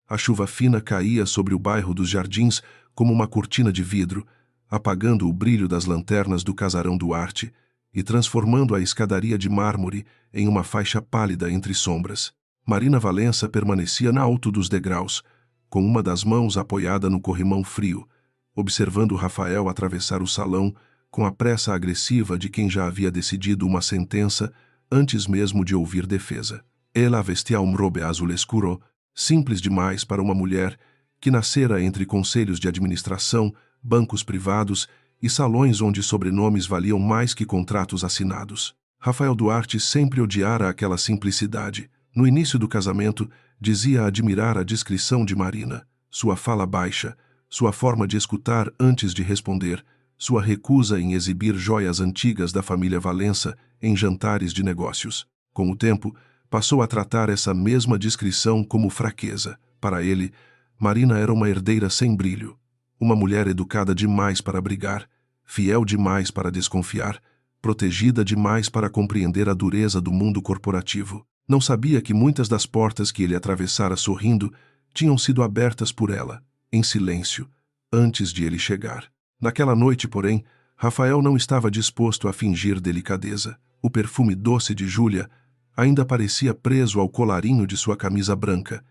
A chuva fina caía sobre o bairro dos Jardins como uma cortina de vidro, apagando o brilho das lanternas do casarão Duarte e transformando a escadaria de mármore em uma faixa pálida entre sombras. Marina Valença permanecia na alto dos degraus, com uma das mãos apoiada no corrimão frio, observando Rafael atravessar o salão com a pressa agressiva de quem já havia decidido uma sentença antes mesmo de ouvir defesa. Ela vestia um robe azul escuro, simples demais para uma mulher que nascera entre conselhos de administração, bancos privados e salões onde sobrenomes valiam mais que contratos assinados. Rafael Duarte sempre odiara aquela simplicidade. No início do casamento, dizia admirar a discrição de Marina, sua fala baixa, sua forma de escutar antes de responder, sua recusa em exibir joias antigas da família Valença em jantares de negócios. Com o tempo, passou a tratar essa mesma discrição como fraqueza. Para ele, Marina era uma herdeira sem brilho, uma mulher educada demais para brigar, fiel demais para desconfiar, protegida demais para compreender a dureza do mundo corporativo. Não sabia que muitas das portas que ele atravessara sorrindo tinham sido abertas por ela, em silêncio, antes de ele chegar. Naquela noite, porém, Rafael não estava disposto a fingir delicadeza. O perfume doce de Júlia ainda parecia preso ao colarinho de sua camisa branca,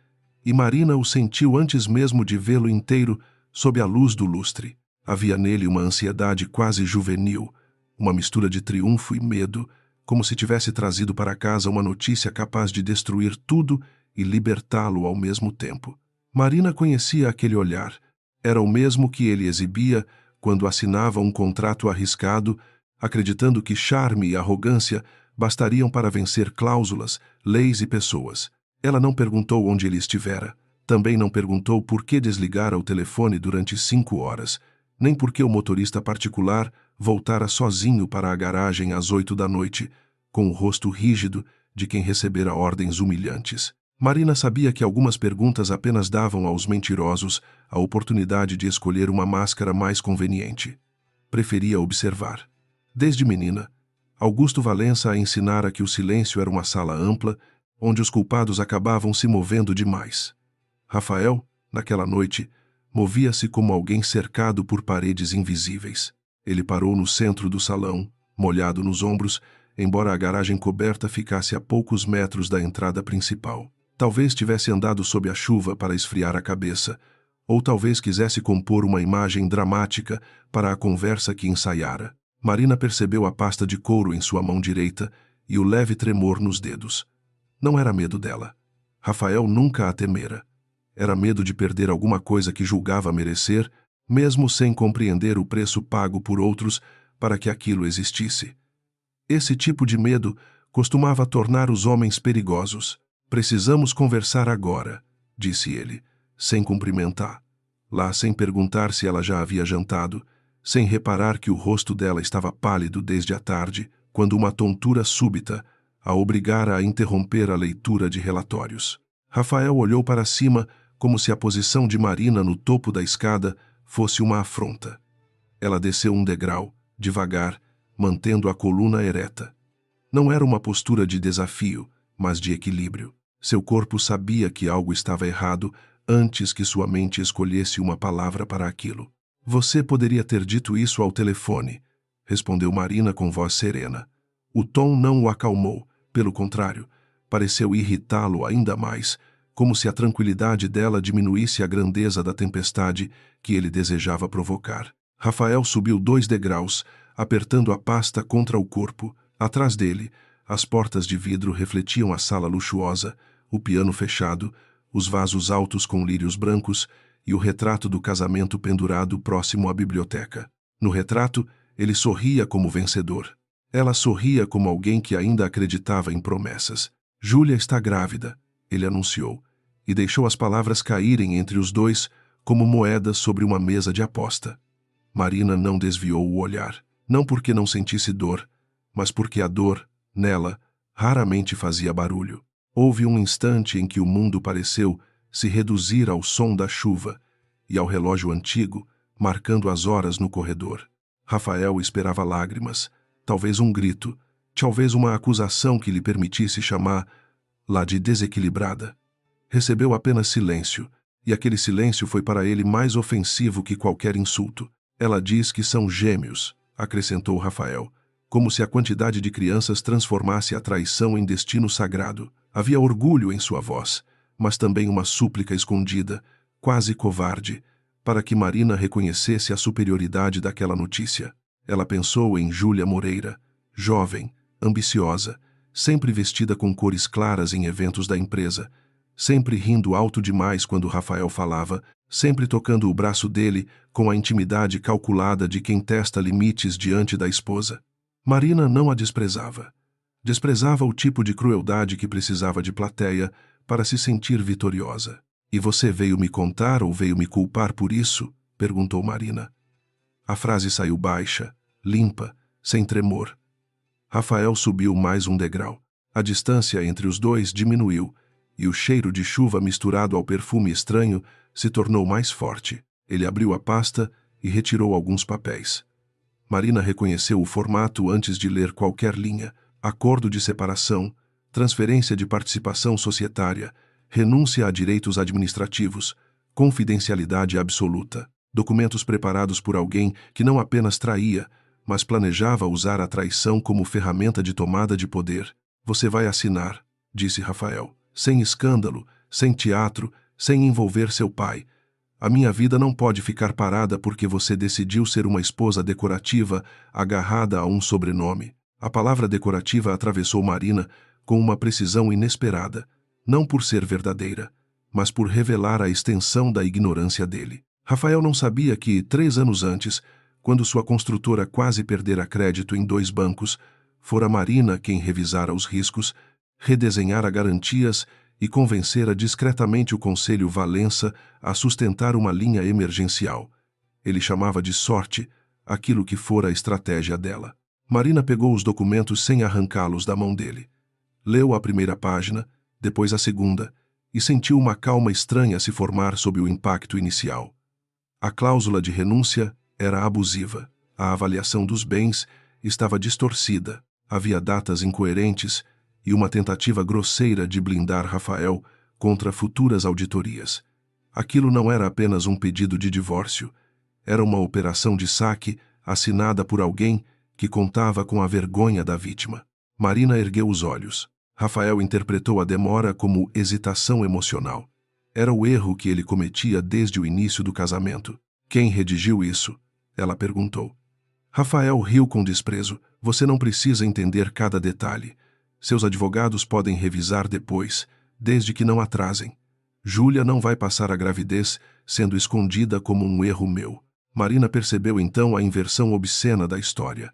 e Marina o sentiu antes mesmo de vê-lo inteiro sob a luz do lustre. Havia nele uma ansiedade quase juvenil, uma mistura de triunfo e medo, como se tivesse trazido para casa uma notícia capaz de destruir tudo e libertá-lo ao mesmo tempo. Marina conhecia aquele olhar. Era o mesmo que ele exibia quando assinava um contrato arriscado, acreditando que charme e arrogância bastariam para vencer cláusulas, leis e pessoas. Ela não perguntou onde ele estivera. Também não perguntou por que desligara o telefone durante 5 horas, nem por que o motorista particular voltara sozinho para a garagem às 8 da noite, com o rosto rígido de quem recebera ordens humilhantes. Marina sabia que algumas perguntas apenas davam aos mentirosos a oportunidade de escolher uma máscara mais conveniente. Preferia observar. Desde menina, Augusto Valença a ensinara que o silêncio era uma sala ampla, onde os culpados acabavam se movendo demais. Rafael, naquela noite, movia-se como alguém cercado por paredes invisíveis. Ele parou no centro do salão, molhado nos ombros, embora a garagem coberta ficasse a poucos metros da entrada principal. Talvez tivesse andado sob a chuva para esfriar a cabeça, ou talvez quisesse compor uma imagem dramática para a conversa que ensaiara. Marina percebeu a pasta de couro em sua mão direita e o leve tremor nos dedos. Não era medo dela. Rafael nunca a temera. Era medo de perder alguma coisa que julgava merecer, mesmo sem compreender o preço pago por outros para que aquilo existisse. Esse tipo de medo costumava tornar os homens perigosos. Precisamos conversar agora, disse ele, sem cumprimentar. Lá sem perguntar se ela já havia jantado, sem reparar que o rosto dela estava pálido desde a tarde, quando uma tontura súbita a obrigara a interromper a leitura de relatórios. Rafael olhou para cima como se a posição de Marina no topo da escada fosse uma afronta. Ela desceu um degrau, devagar, mantendo a coluna ereta. Não era uma postura de desafio, mas de equilíbrio. Seu corpo sabia que algo estava errado antes que sua mente escolhesse uma palavra para aquilo. Você poderia ter dito isso ao telefone, respondeu Marina com voz serena. O tom não o acalmou, pelo contrário, pareceu irritá-lo ainda mais, como se a tranquilidade dela diminuísse a grandeza da tempestade que ele desejava provocar. Rafael subiu 2 degraus, apertando a pasta contra o corpo. Atrás dele, as portas de vidro refletiam a sala luxuosa, o piano fechado, os vasos altos com lírios brancos e o retrato do casamento pendurado próximo à biblioteca. No retrato, ele sorria como vencedor. Ela sorria como alguém que ainda acreditava em promessas. Júlia está grávida, ele anunciou, e deixou as palavras caírem entre os dois como moedas sobre uma mesa de aposta. Marina não desviou o olhar, não porque não sentisse dor, mas porque a dor, nela, raramente fazia barulho. Houve um instante em que o mundo pareceu se reduzir ao som da chuva e ao relógio antigo, marcando as horas no corredor. Rafael esperava lágrimas, talvez um grito, talvez uma acusação que lhe permitisse chamá-la de desequilibrada. Recebeu apenas silêncio, e aquele silêncio foi para ele mais ofensivo que qualquer insulto. Ela diz que são gêmeos, acrescentou Rafael, como se a quantidade de crianças transformasse a traição em destino sagrado. Havia orgulho em sua voz, mas também uma súplica escondida, quase covarde, para que Marina reconhecesse a superioridade daquela notícia. Ela pensou em Júlia Moreira, jovem, ambiciosa, sempre vestida com cores claras em eventos da empresa, sempre rindo alto demais quando Rafael falava, sempre tocando o braço dele com a intimidade calculada de quem testa limites diante da esposa. Marina não a desprezava. Desprezava o tipo de crueldade que precisava de plateia para se sentir vitoriosa. "E você veio me contar ou veio me culpar por isso?" perguntou Marina. A frase saiu baixa, limpa, sem tremor. Rafael subiu mais um degrau. A distância entre os dois diminuiu, e o cheiro de chuva misturado ao perfume estranho se tornou mais forte. Ele abriu a pasta e retirou alguns papéis. Marina reconheceu o formato antes de ler qualquer linha: acordo de separação, transferência de participação societária, renúncia a direitos administrativos, confidencialidade absoluta. Documentos preparados por alguém que não apenas traía, mas planejava usar a traição como ferramenta de tomada de poder. "Você vai assinar", disse Rafael, "sem escândalo, sem teatro, sem envolver seu pai. A minha vida não pode ficar parada porque você decidiu ser uma esposa decorativa agarrada a um sobrenome." A palavra decorativa atravessou Marina com uma precisão inesperada, não por ser verdadeira, mas por revelar a extensão da ignorância dele. Rafael não sabia que, 3 anos antes, quando sua construtora quase perdera crédito em 2 bancos, fora Marina quem revisara os riscos, redesenhara garantias e convencera discretamente o Conselho Valença a sustentar uma linha emergencial. Ele chamava de sorte aquilo que fora a estratégia dela. Marina pegou os documentos sem arrancá-los da mão dele. Leu a primeira página, depois a segunda, e sentiu uma calma estranha se formar sob o impacto inicial. A cláusula de renúncia era abusiva. A avaliação dos bens estava distorcida. Havia datas incoerentes e uma tentativa grosseira de blindar Rafael contra futuras auditorias. Aquilo não era apenas um pedido de divórcio. Era uma operação de saque assinada por alguém que contava com a vergonha da vítima. Marina ergueu os olhos. Rafael interpretou a demora como hesitação emocional. Era o erro que ele cometia desde o início do casamento. "Quem redigiu isso?" ela perguntou. Rafael riu com desprezo. "Você não precisa entender cada detalhe. Seus advogados podem revisar depois, desde que não atrasem. Júlia não vai passar a gravidez sendo escondida como um erro meu." Marina percebeu então a inversão obscena da história.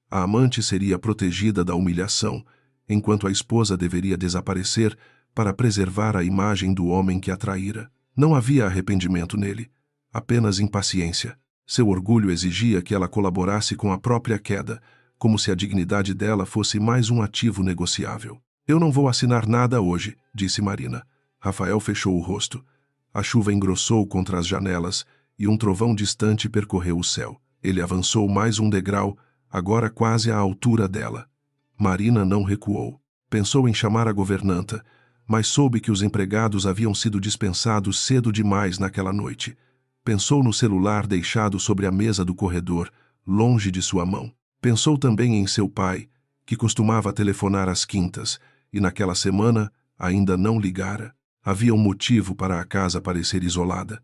A amante seria protegida da humilhação, enquanto a esposa deveria desaparecer para preservar a imagem do homem que a traíra. Não havia arrependimento nele, apenas impaciência. Seu orgulho exigia que ela colaborasse com a própria queda, como se a dignidade dela fosse mais um ativo negociável. "Eu não vou assinar nada hoje", disse Marina. Rafael fechou o rosto. A chuva engrossou contra as janelas e um trovão distante percorreu o céu. Ele avançou mais um degrau, agora quase à altura dela. Marina não recuou. Pensou em chamar a governanta, mas soube que os empregados haviam sido dispensados cedo demais naquela noite. Pensou no celular deixado sobre a mesa do corredor, longe de sua mão. Pensou também em seu pai, que costumava telefonar às quintas, e naquela semana ainda não ligara. Havia um motivo para a casa parecer isolada.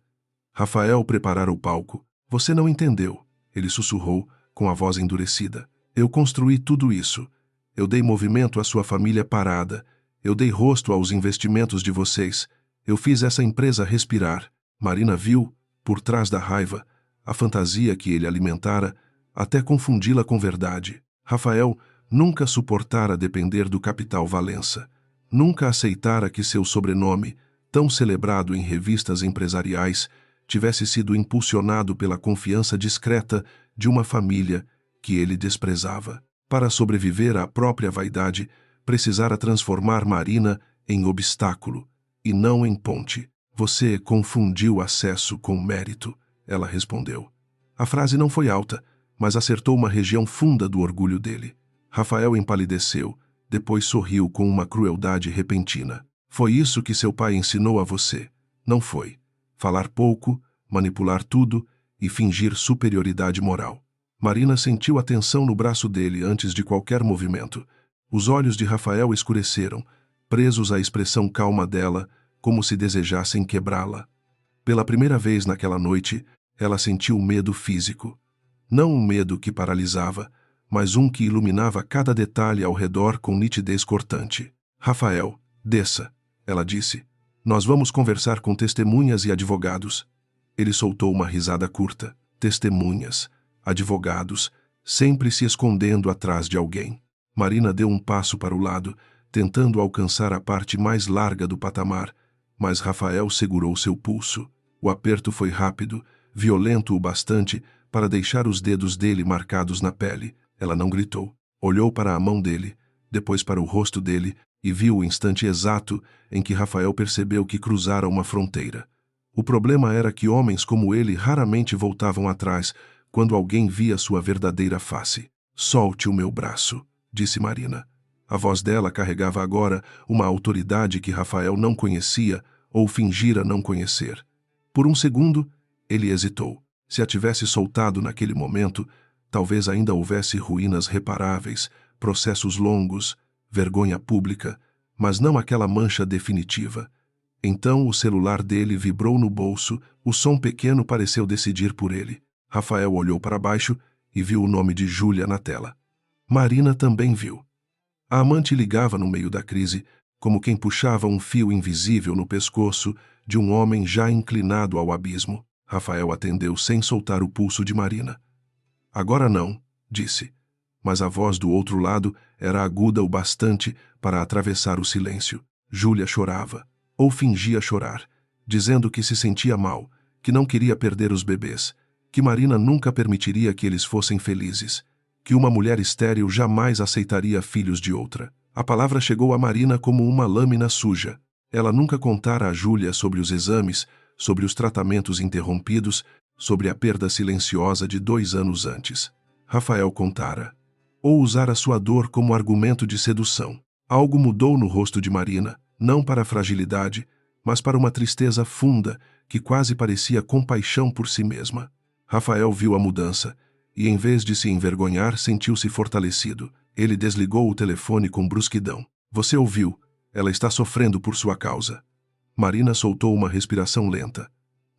Rafael preparara o palco. "Você não entendeu", ele sussurrou, com a voz endurecida. "Eu construí tudo isso. Eu dei movimento à sua família parada. Eu dei rosto aos investimentos de vocês. Eu fiz essa empresa respirar." Marina viu, por trás da raiva, a fantasia que ele alimentara, até confundi-la com verdade. Rafael nunca suportara depender do capital Valença. Nunca aceitara que seu sobrenome, tão celebrado em revistas empresariais, tivesse sido impulsionado pela confiança discreta de uma família que ele desprezava. Para sobreviver à própria vaidade, precisara transformar Marina em obstáculo, e não em ponte. "Você confundiu acesso com mérito", ela respondeu. A frase não foi alta, mas acertou uma região funda do orgulho dele. Rafael empalideceu, depois sorriu com uma crueldade repentina. "Foi isso que seu pai ensinou a você?" "Não foi. falar pouco, manipular tudo e fingir superioridade moral. Marina sentiu a tensão no braço dele antes de qualquer movimento. Os olhos de Rafael escureceram, presos à expressão calma dela, como se desejassem quebrá-la. Pela primeira vez naquela noite, ela sentiu medo físico. Não um medo que paralisava, mas um que iluminava cada detalhe ao redor com nitidez cortante. Rafael, desça, ela disse. Nós vamos conversar com testemunhas e advogados. Ele soltou uma risada curta. Testemunhas, advogados, sempre se escondendo atrás de alguém. Marina deu um passo para o lado, tentando alcançar a parte mais larga do patamar, mas Rafael segurou seu pulso. O aperto foi rápido, violento o bastante para deixar os dedos dele marcados na pele. Ela não gritou. Olhou para a mão dele, depois para o rosto dele e viu o instante exato em que Rafael percebeu que cruzara uma fronteira. O problema era que homens como ele raramente voltavam atrás quando alguém via sua verdadeira face. Solte o meu braço, disse Marina. A voz dela carregava agora uma autoridade que Rafael não conhecia ou fingira não conhecer. Por um segundo, ele hesitou. Se a tivesse soltado naquele momento, talvez ainda houvesse ruínas reparáveis, processos longos, vergonha pública, mas não aquela mancha definitiva. Então o celular dele vibrou no bolso, o som pequeno pareceu decidir por ele. Rafael olhou para baixo e viu o nome de Júlia na tela. Marina também viu. A amante ligava no meio da crise, como quem puxava um fio invisível no pescoço de um homem já inclinado ao abismo. Rafael atendeu sem soltar o pulso de Marina. Agora não, disse, mas a voz do outro lado era aguda o bastante para atravessar o silêncio. Júlia chorava, ou fingia chorar, dizendo que se sentia mal, que não queria perder os bebês, que Marina nunca permitiria que eles fossem felizes, que uma mulher estéril jamais aceitaria filhos de outra. A palavra chegou a Marina como uma lâmina suja. Ela nunca contara a Júlia sobre os exames, sobre os tratamentos interrompidos, sobre a perda silenciosa de 2 anos antes. Rafael contara. Ou usara sua dor como argumento de sedução. Algo mudou no rosto de Marina, não para a fragilidade, mas para uma tristeza funda que quase parecia compaixão por si mesma. Rafael viu a mudança e, em vez de se envergonhar, sentiu-se fortalecido. Ele desligou o telefone com brusquidão. Você ouviu? Ela está sofrendo por sua causa. Marina soltou uma respiração lenta.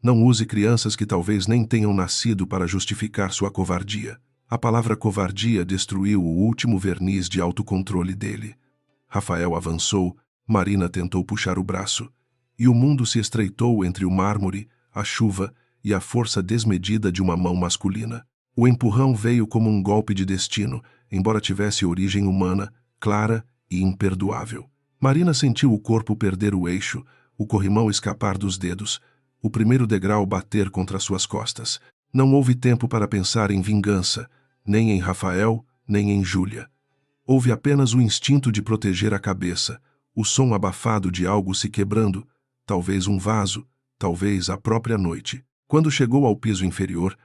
Não use crianças que talvez nem tenham nascido para justificar sua covardia. A palavra covardia destruiu o último verniz de autocontrole dele. Rafael avançou, Marina tentou puxar o braço, e o mundo se estreitou entre o mármore, a chuva e a força desmedida de uma mão masculina. O empurrão veio como um golpe de destino, embora tivesse origem humana, clara e imperdoável. Marina sentiu o corpo perder o eixo, o corrimão escapar dos dedos, o primeiro degrau bater contra suas costas. Não houve tempo para pensar em vingança, nem em Rafael, nem em Júlia. Houve apenas o instinto de proteger a cabeça, o som abafado de algo se quebrando, talvez um vaso, talvez a própria noite. Quando chegou ao piso inferior,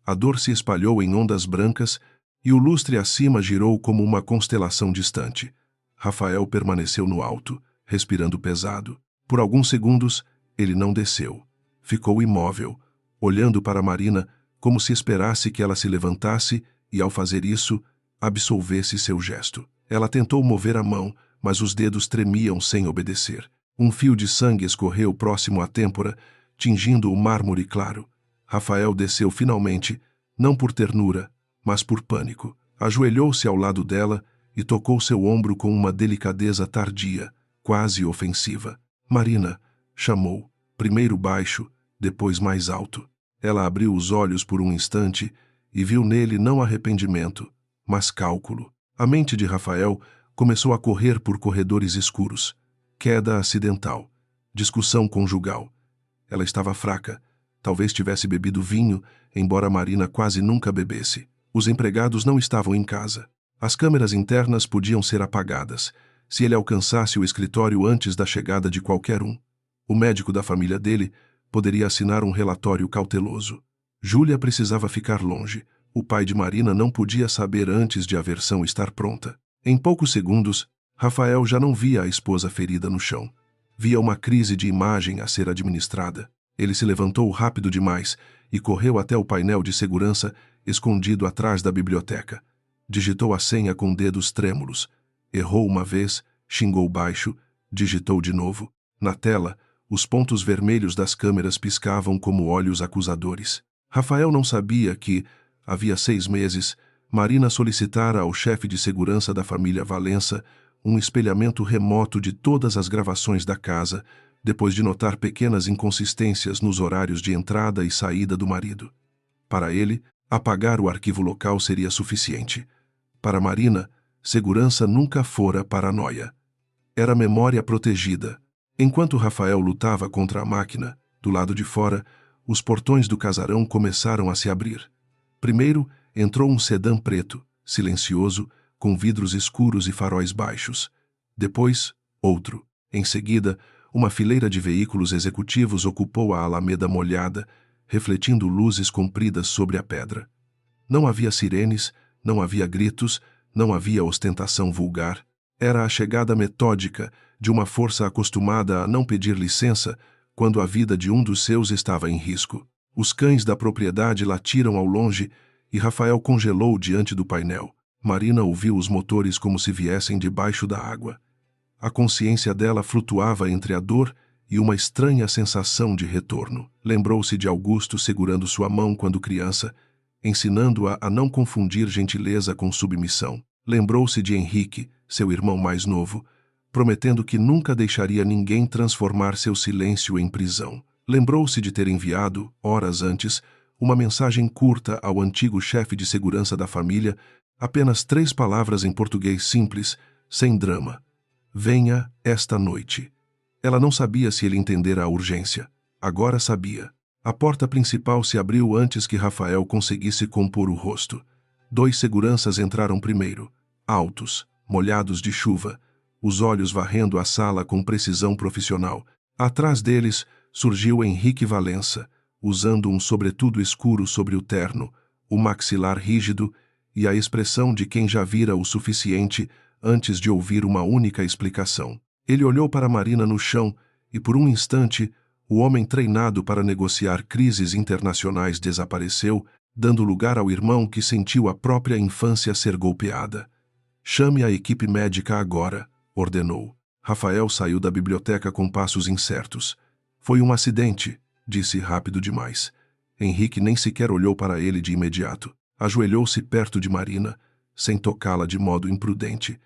a dor se espalhou em ondas brancas e o lustre acima girou como uma constelação distante. Rafael permaneceu no alto, respirando pesado. Por alguns segundos, ele não desceu. Ficou imóvel, olhando para Marina como se esperasse que ela se levantasse e, ao fazer isso, absolvesse seu gesto. Ela tentou mover a mão, mas os dedos tremiam sem obedecer. Um fio de sangue escorreu próximo à têmpora, tingindo o mármore claro. Rafael desceu finalmente, não por ternura, mas por pânico. Ajoelhou-se ao lado dela e tocou seu ombro com uma delicadeza tardia, quase ofensiva. Marina, chamou, primeiro baixo, depois mais alto. Ela abriu os olhos por um instante e viu nele não arrependimento, mas cálculo. A mente de Rafael começou a correr por corredores escuros. Queda acidental. Discussão conjugal. Ela estava fraca. Talvez tivesse bebido vinho, embora Marina quase nunca bebesse. Os empregados não estavam em casa. As câmeras internas podiam ser apagadas, se ele alcançasse o escritório antes da chegada de qualquer um. O médico da família dele poderia assinar um relatório cauteloso. Júlia precisava ficar longe. O pai de Marina não podia saber antes de a versão estar pronta. Em poucos segundos, Rafael já não via a esposa ferida no chão. Via uma crise de imagem a ser administrada. Ele se levantou rápido demais e correu até o painel de segurança escondido atrás da biblioteca. Digitou a senha com dedos trêmulos. Errou uma vez, xingou baixo, digitou de novo. Na tela, os pontos vermelhos das câmeras piscavam como olhos acusadores. Rafael não sabia que, havia 6 meses, Marina solicitara ao chefe de segurança da família Valença um espelhamento remoto de todas as gravações da casa, depois de notar pequenas inconsistências nos horários de entrada e saída do marido. Para ele, apagar o arquivo local seria suficiente. Para Marina, segurança nunca fora paranoia. Era memória protegida. Enquanto Rafael lutava contra a máquina, do lado de fora, os portões do casarão começaram a se abrir. Primeiro, entrou um sedã preto, silencioso, com vidros escuros e faróis baixos. Depois, outro. Em seguida, uma fileira de veículos executivos ocupou a alameda molhada, refletindo luzes compridas sobre a pedra. Não havia sirenes, não havia gritos, não havia ostentação vulgar. Era a chegada metódica de uma força acostumada a não pedir licença quando a vida de um dos seus estava em risco. Os cães da propriedade latiram ao longe e Rafael congelou diante do painel. Marina ouviu os motores como se viessem debaixo da água. A consciência dela flutuava entre a dor e uma estranha sensação de retorno. Lembrou-se de Augusto segurando sua mão quando criança, ensinando-a a não confundir gentileza com submissão. Lembrou-se de Henrique, seu irmão mais novo, prometendo que nunca deixaria ninguém transformar seu silêncio em prisão. Lembrou-se de ter enviado, horas antes, uma mensagem curta ao antigo chefe de segurança da família, apenas 3 palavras em português simples, sem drama. Venha esta noite. Ela não sabia se ele entendera a urgência. Agora sabia. A porta principal se abriu antes que Rafael conseguisse compor o rosto. 2 seguranças entraram primeiro, altos, molhados de chuva, os olhos varrendo a sala com precisão profissional. Atrás deles surgiu Henrique Valença, usando um sobretudo escuro sobre o terno, o maxilar rígido e a expressão de quem já vira o suficiente antes de ouvir uma única explicação. Ele olhou para Marina no chão e, por um instante, o homem treinado para negociar crises internacionais desapareceu, dando lugar ao irmão que sentiu a própria infância ser golpeada. Chame a equipe médica agora, ordenou. Rafael saiu da biblioteca com passos incertos. Foi um acidente, disse rápido demais. Henrique nem sequer olhou para ele de imediato. Ajoelhou-se perto de Marina, sem tocá-la de modo imprudente,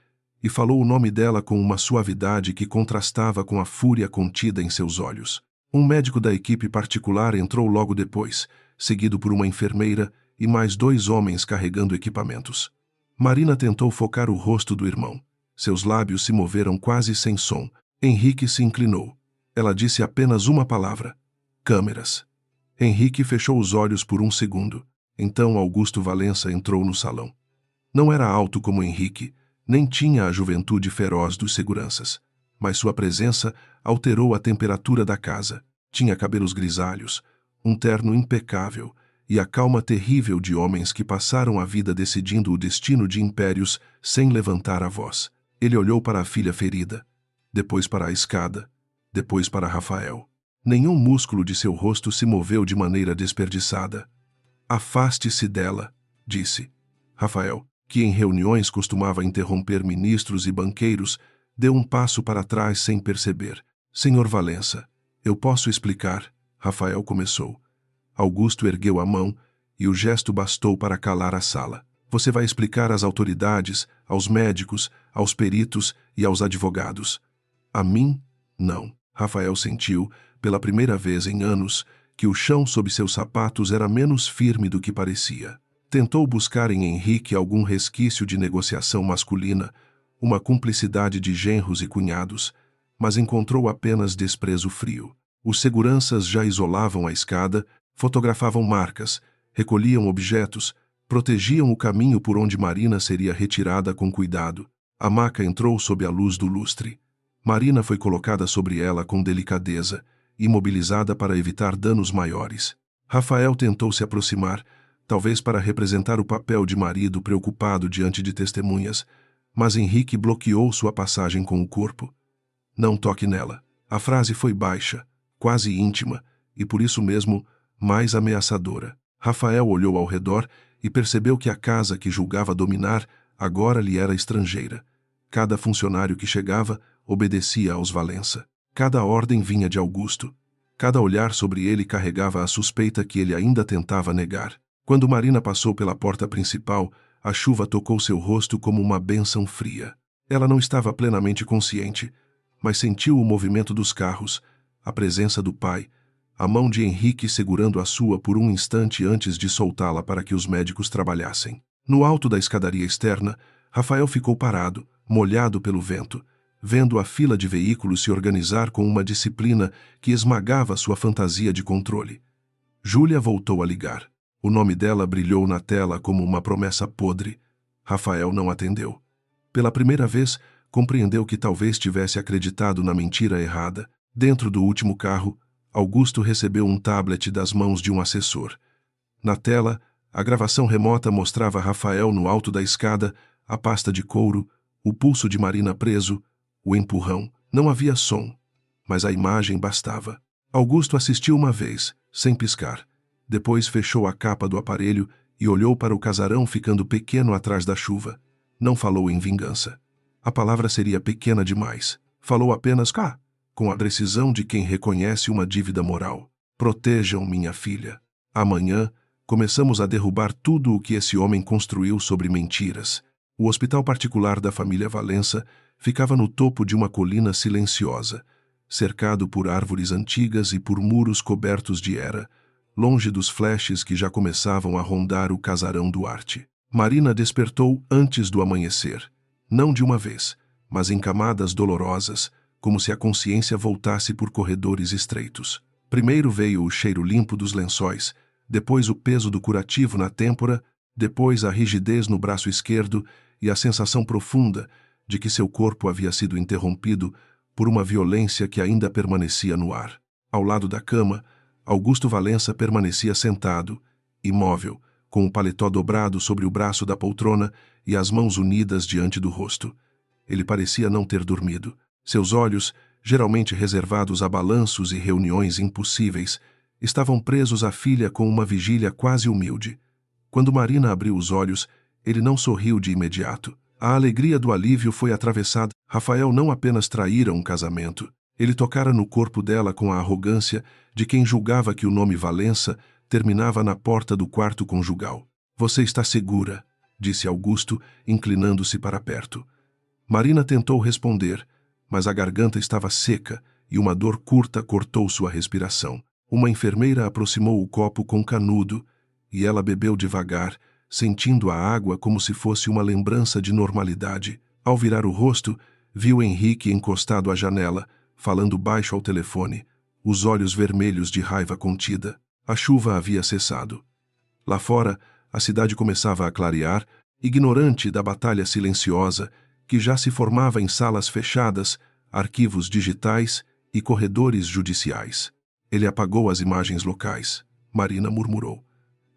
e falou o nome dela com uma suavidade que contrastava com a fúria contida em seus olhos. Um médico da equipe particular entrou logo depois, seguido por uma enfermeira e mais 2 homens carregando equipamentos. Marina tentou focar o rosto do irmão. Seus lábios se moveram quase sem som. Henrique se inclinou. Ela disse apenas uma palavra: câmeras. Henrique fechou os olhos por um segundo. Então Augusto Valença entrou no salão. Não era alto como Henrique, nem tinha a juventude feroz dos seguranças, mas sua presença alterou a temperatura da casa. Tinha cabelos grisalhos, um terno impecável e a calma terrível de homens que passaram a vida decidindo o destino de impérios sem levantar a voz. Ele olhou para a filha ferida, depois para a escada, depois para Rafael. Nenhum músculo de seu rosto se moveu de maneira desperdiçada. Afaste-se dela, disse. Rafael, que em reuniões costumava interromper ministros e banqueiros, deu um passo para trás sem perceber. Senhor Valença, eu posso explicar, Rafael começou. Augusto ergueu a mão e o gesto bastou para calar a sala. Você vai explicar às autoridades, aos médicos, aos peritos e aos advogados. A mim, não. Rafael sentiu, pela primeira vez em anos, que o chão sob seus sapatos era menos firme do que parecia. Tentou buscar em Henrique algum resquício de negociação masculina, uma cumplicidade de genros e cunhados, mas encontrou apenas desprezo frio. Os seguranças já isolavam a escada, fotografavam marcas, recolhiam objetos, protegiam o caminho por onde Marina seria retirada com cuidado. A maca entrou sob a luz do lustre. Marina foi colocada sobre ela com delicadeza, imobilizada para evitar danos maiores. Rafael tentou se aproximar, talvez para representar o papel de marido preocupado diante de testemunhas, mas Henrique bloqueou sua passagem com o corpo. Não toque nela. A frase foi baixa, quase íntima, e por isso mesmo mais ameaçadora. Rafael olhou ao redor e percebeu que a casa que julgava dominar agora lhe era estrangeira. Cada funcionário que chegava obedecia aos Valença. Cada ordem vinha de Augusto. Cada olhar sobre ele carregava a suspeita que ele ainda tentava negar. Quando Marina passou pela porta principal, a chuva tocou seu rosto como uma bênção fria. Ela não estava plenamente consciente, mas sentiu o movimento dos carros, a presença do pai, a mão de Henrique segurando a sua por um instante antes de soltá-la para que os médicos trabalhassem. No alto da escadaria externa, Rafael ficou parado, molhado pelo vento, vendo a fila de veículos se organizar com uma disciplina que esmagava sua fantasia de controle. Júlia voltou a ligar. O nome dela brilhou na tela como uma promessa podre. Rafael não atendeu. Pela primeira vez, compreendeu que talvez tivesse acreditado na mentira errada. Dentro do último carro, Augusto recebeu um tablet das mãos de um assessor. Na tela, a gravação remota mostrava Rafael no alto da escada, a pasta de couro, o pulso de Marina preso, o empurrão. Não havia som, mas a imagem bastava. Augusto assistiu uma vez, sem piscar. Depois fechou a capa do aparelho e olhou para o casarão ficando pequeno atrás da chuva. Não falou em vingança. A palavra seria pequena demais. Falou apenas cá, com a decisão de quem reconhece uma dívida moral. Protejam minha filha. Amanhã, começamos a derrubar tudo o que esse homem construiu sobre mentiras. O hospital particular da família Valença ficava no topo de uma colina silenciosa, cercado por árvores antigas e por muros cobertos de era, longe dos flashes que já começavam a rondar o casarão Duarte. Marina despertou antes do amanhecer, não de uma vez, mas em camadas dolorosas, como se a consciência voltasse por corredores estreitos. Primeiro veio o cheiro limpo dos lençóis, depois o peso do curativo na têmpora, depois a rigidez no braço esquerdo e a sensação profunda de que seu corpo havia sido interrompido por uma violência que ainda permanecia no ar. Ao lado da cama, Augusto Valença permanecia sentado, imóvel, com o paletó dobrado sobre o braço da poltrona e as mãos unidas diante do rosto. Ele parecia não ter dormido. Seus olhos, geralmente reservados a balanços e reuniões impossíveis, estavam presos à filha com uma vigília quase humilde. Quando Marina abriu os olhos, ele não sorriu de imediato. A alegria do alívio foi atravessada. Rafael não apenas traíra um casamento. Ele tocara no corpo dela com a arrogância de quem julgava que o nome Valença terminava na porta do quarto conjugal. Você está segura, disse Augusto, inclinando-se para perto. Marina tentou responder, mas a garganta estava seca e uma dor curta cortou sua respiração. Uma enfermeira aproximou o copo com canudo e ela bebeu devagar, sentindo a água como se fosse uma lembrança de normalidade. Ao virar o rosto, viu Henrique encostado à janela, falando baixo ao telefone, os olhos vermelhos de raiva contida. A chuva havia cessado. Lá fora, a cidade começava a clarear, ignorante da batalha silenciosa que já se formava em salas fechadas, arquivos digitais e corredores judiciais. Ele apagou as imagens locais. Marina murmurou.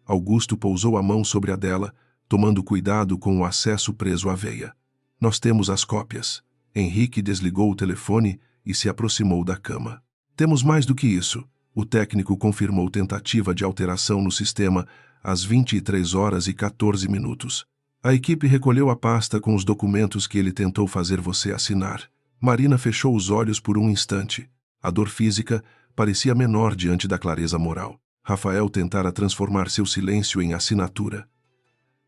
Augusto pousou a mão sobre a dela, tomando cuidado com o acesso preso à veia. Nós temos as cópias. Henrique desligou o telefone e se aproximou da cama. Temos mais do que isso. O técnico confirmou tentativa de alteração no sistema às 23h14. A equipe recolheu a pasta com os documentos que ele tentou fazer você assinar. Marina fechou os olhos por um instante. A dor física parecia menor diante da clareza moral. Rafael tentara transformar seu silêncio em assinatura.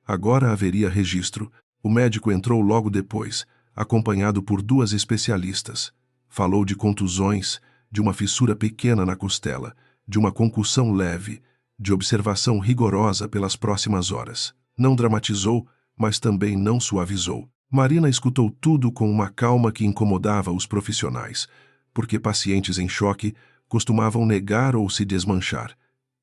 Agora haveria registro. O médico entrou logo depois, acompanhado por 2 especialistas. Falou de contusões, de uma fissura pequena na costela, de uma concussão leve, de observação rigorosa pelas próximas horas. Não dramatizou, mas também não suavizou. Marina escutou tudo com uma calma que incomodava os profissionais, porque pacientes em choque costumavam negar ou se desmanchar,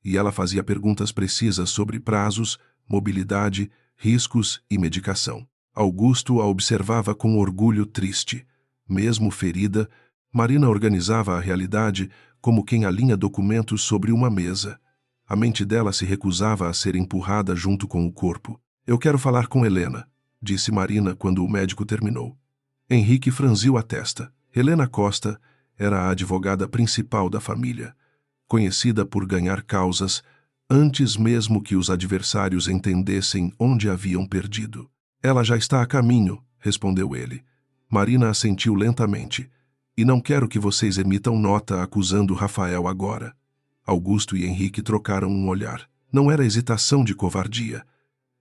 e ela fazia perguntas precisas sobre prazos, mobilidade, riscos e medicação. Augusto a observava com orgulho triste. Mesmo ferida, Marina organizava a realidade como quem alinha documentos sobre uma mesa. A mente dela se recusava a ser empurrada junto com o corpo. Eu quero falar com Helena, disse Marina quando o médico terminou. Henrique franziu a testa. Helena Costa era a advogada principal da família. conhecida por ganhar causas, antes mesmo que os adversários entendessem onde haviam perdido. Ela já está a caminho, respondeu ele. Marina assentiu lentamente. E não quero que vocês emitam nota acusando Rafael agora. Augusto e Henrique trocaram um olhar. Não era hesitação de covardia.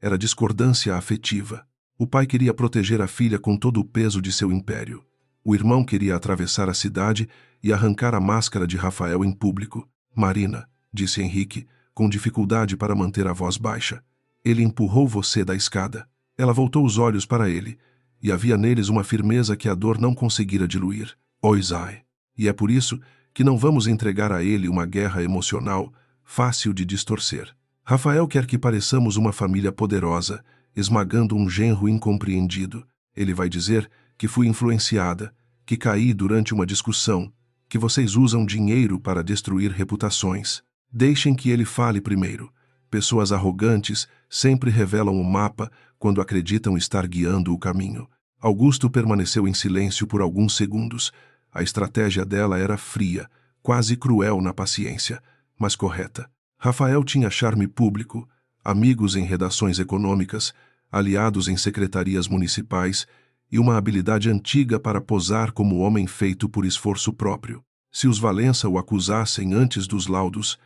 Era discordância afetiva. O pai queria proteger a filha com todo o peso de seu império. O irmão queria atravessar a cidade e arrancar a máscara de Rafael em público. Marina, disse Henrique, com dificuldade para manter a voz baixa. Ele empurrou você da escada. Ela voltou os olhos para ele, e havia neles uma firmeza que a dor não conseguira diluir. Oisai. E é por isso que não vamos entregar a ele uma guerra emocional fácil de distorcer. Rafael quer que pareçamos uma família poderosa, esmagando um genro incompreendido. Ele vai dizer que fui influenciada, que caí durante uma discussão, que vocês usam dinheiro para destruir reputações. Deixem que ele fale primeiro. Pessoas arrogantes sempre revelam o mapa quando acreditam estar guiando o caminho. Augusto permaneceu em silêncio por alguns segundos. A estratégia dela era fria, quase cruel na paciência, mas correta. Rafael tinha charme público, amigos em redações econômicas, aliados em secretarias municipais e uma habilidade antiga para posar como homem feito por esforço próprio. Se os Valença o acusassem antes dos laudos,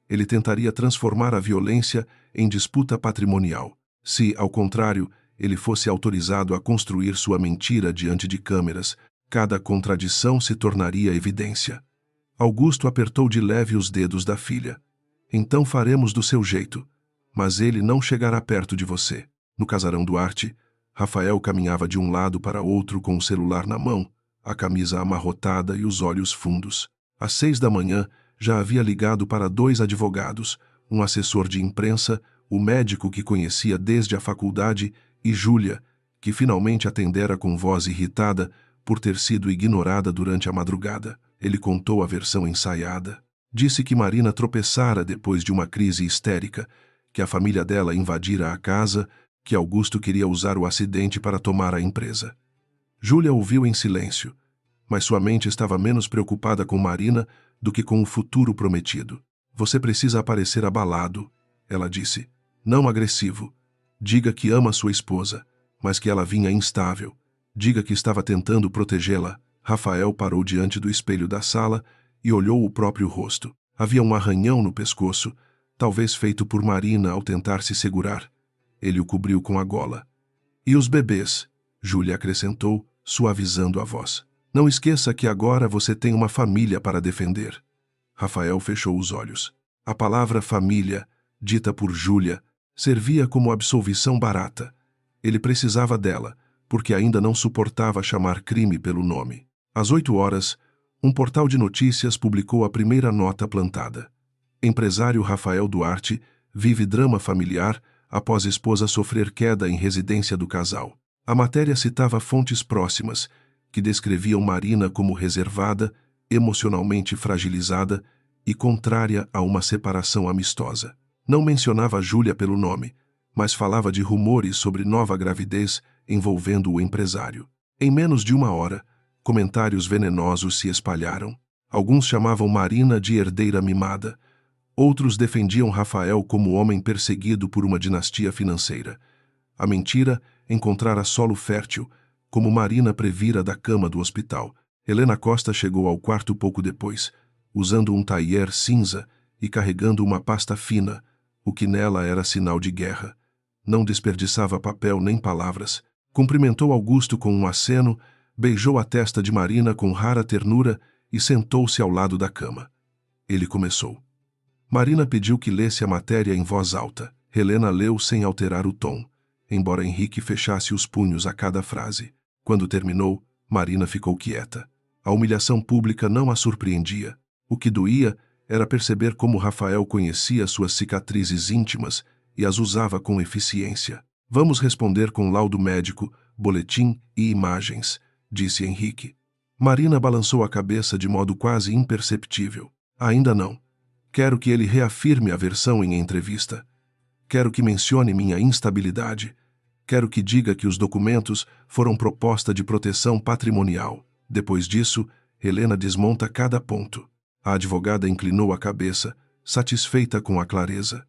ele tentaria transformar a violência em disputa patrimonial. Se, ao contrário, ele fosse autorizado a construir sua mentira diante de câmeras, cada contradição se tornaria evidência. Augusto apertou de leve os dedos da filha. Então faremos do seu jeito, mas ele não chegará perto de você. No casarão Duarte, Rafael caminhava de um lado para outro com o celular na mão, a camisa amarrotada e os olhos fundos. Às 6 da manhã, já havia ligado para 2 advogados, um assessor de imprensa, o médico que conhecia desde a faculdade e Júlia, que finalmente atendera com voz irritada por ter sido ignorada durante a madrugada. Ele contou a versão ensaiada. Disse que Marina tropeçara depois de uma crise histérica, que a família dela invadira a casa, que Augusto queria usar o acidente para tomar a empresa. Júlia ouviu em silêncio, mas sua mente estava menos preocupada com Marina do que com o futuro prometido. Você precisa aparecer abalado, ela disse. Não agressivo. Diga que ama sua esposa, mas que ela vinha instável. Diga que estava tentando protegê-la. Rafael parou diante do espelho da sala e olhou o próprio rosto. Havia um arranhão no pescoço, talvez feito por Marina ao tentar se segurar. Ele o cobriu com a gola. E os bebês? Júlia acrescentou, suavizando a voz. Não esqueça que agora você tem uma família para defender. Rafael fechou os olhos. A palavra família, dita por Júlia, servia como absolvição barata. Ele precisava dela, porque ainda não suportava chamar crime pelo nome. Às 8 horas, um portal de notícias publicou a primeira nota plantada. Empresário Rafael Duarte vive drama familiar após esposa sofrer queda em residência do casal. A matéria citava fontes próximas, que descreviam Marina como reservada, emocionalmente fragilizada e contrária a uma separação amistosa. Não mencionava Júlia pelo nome, mas falava de rumores sobre nova gravidez envolvendo o empresário. Em menos de 1 hora, comentários venenosos se espalharam. Alguns chamavam Marina de herdeira mimada. Outros defendiam Rafael como homem perseguido por uma dinastia financeira. A mentira encontrara solo fértil, como Marina previra da cama do hospital. Helena Costa chegou ao quarto pouco depois, usando um taier cinza e carregando uma pasta fina, o que nela era sinal de guerra. Não desperdiçava papel nem palavras. Cumprimentou Augusto com um aceno, beijou a testa de Marina com rara ternura e sentou-se ao lado da cama. Ele começou. Marina pediu que lesse a matéria em voz alta. Helena leu sem alterar o tom, embora Henrique fechasse os punhos a cada frase. Quando terminou, Marina ficou quieta. A humilhação pública não a surpreendia. O que doía era perceber como Rafael conhecia suas cicatrizes íntimas e as usava com eficiência. Vamos responder com laudo médico, boletim e imagens, disse Henrique. Marina balançou a cabeça de modo quase imperceptível. Ainda não. Quero que ele reafirme a versão em entrevista. Quero que mencione minha instabilidade. Quero que diga que os documentos foram proposta de proteção patrimonial. Depois disso, Helena desmonta cada ponto. A advogada inclinou a cabeça, satisfeita com a clareza.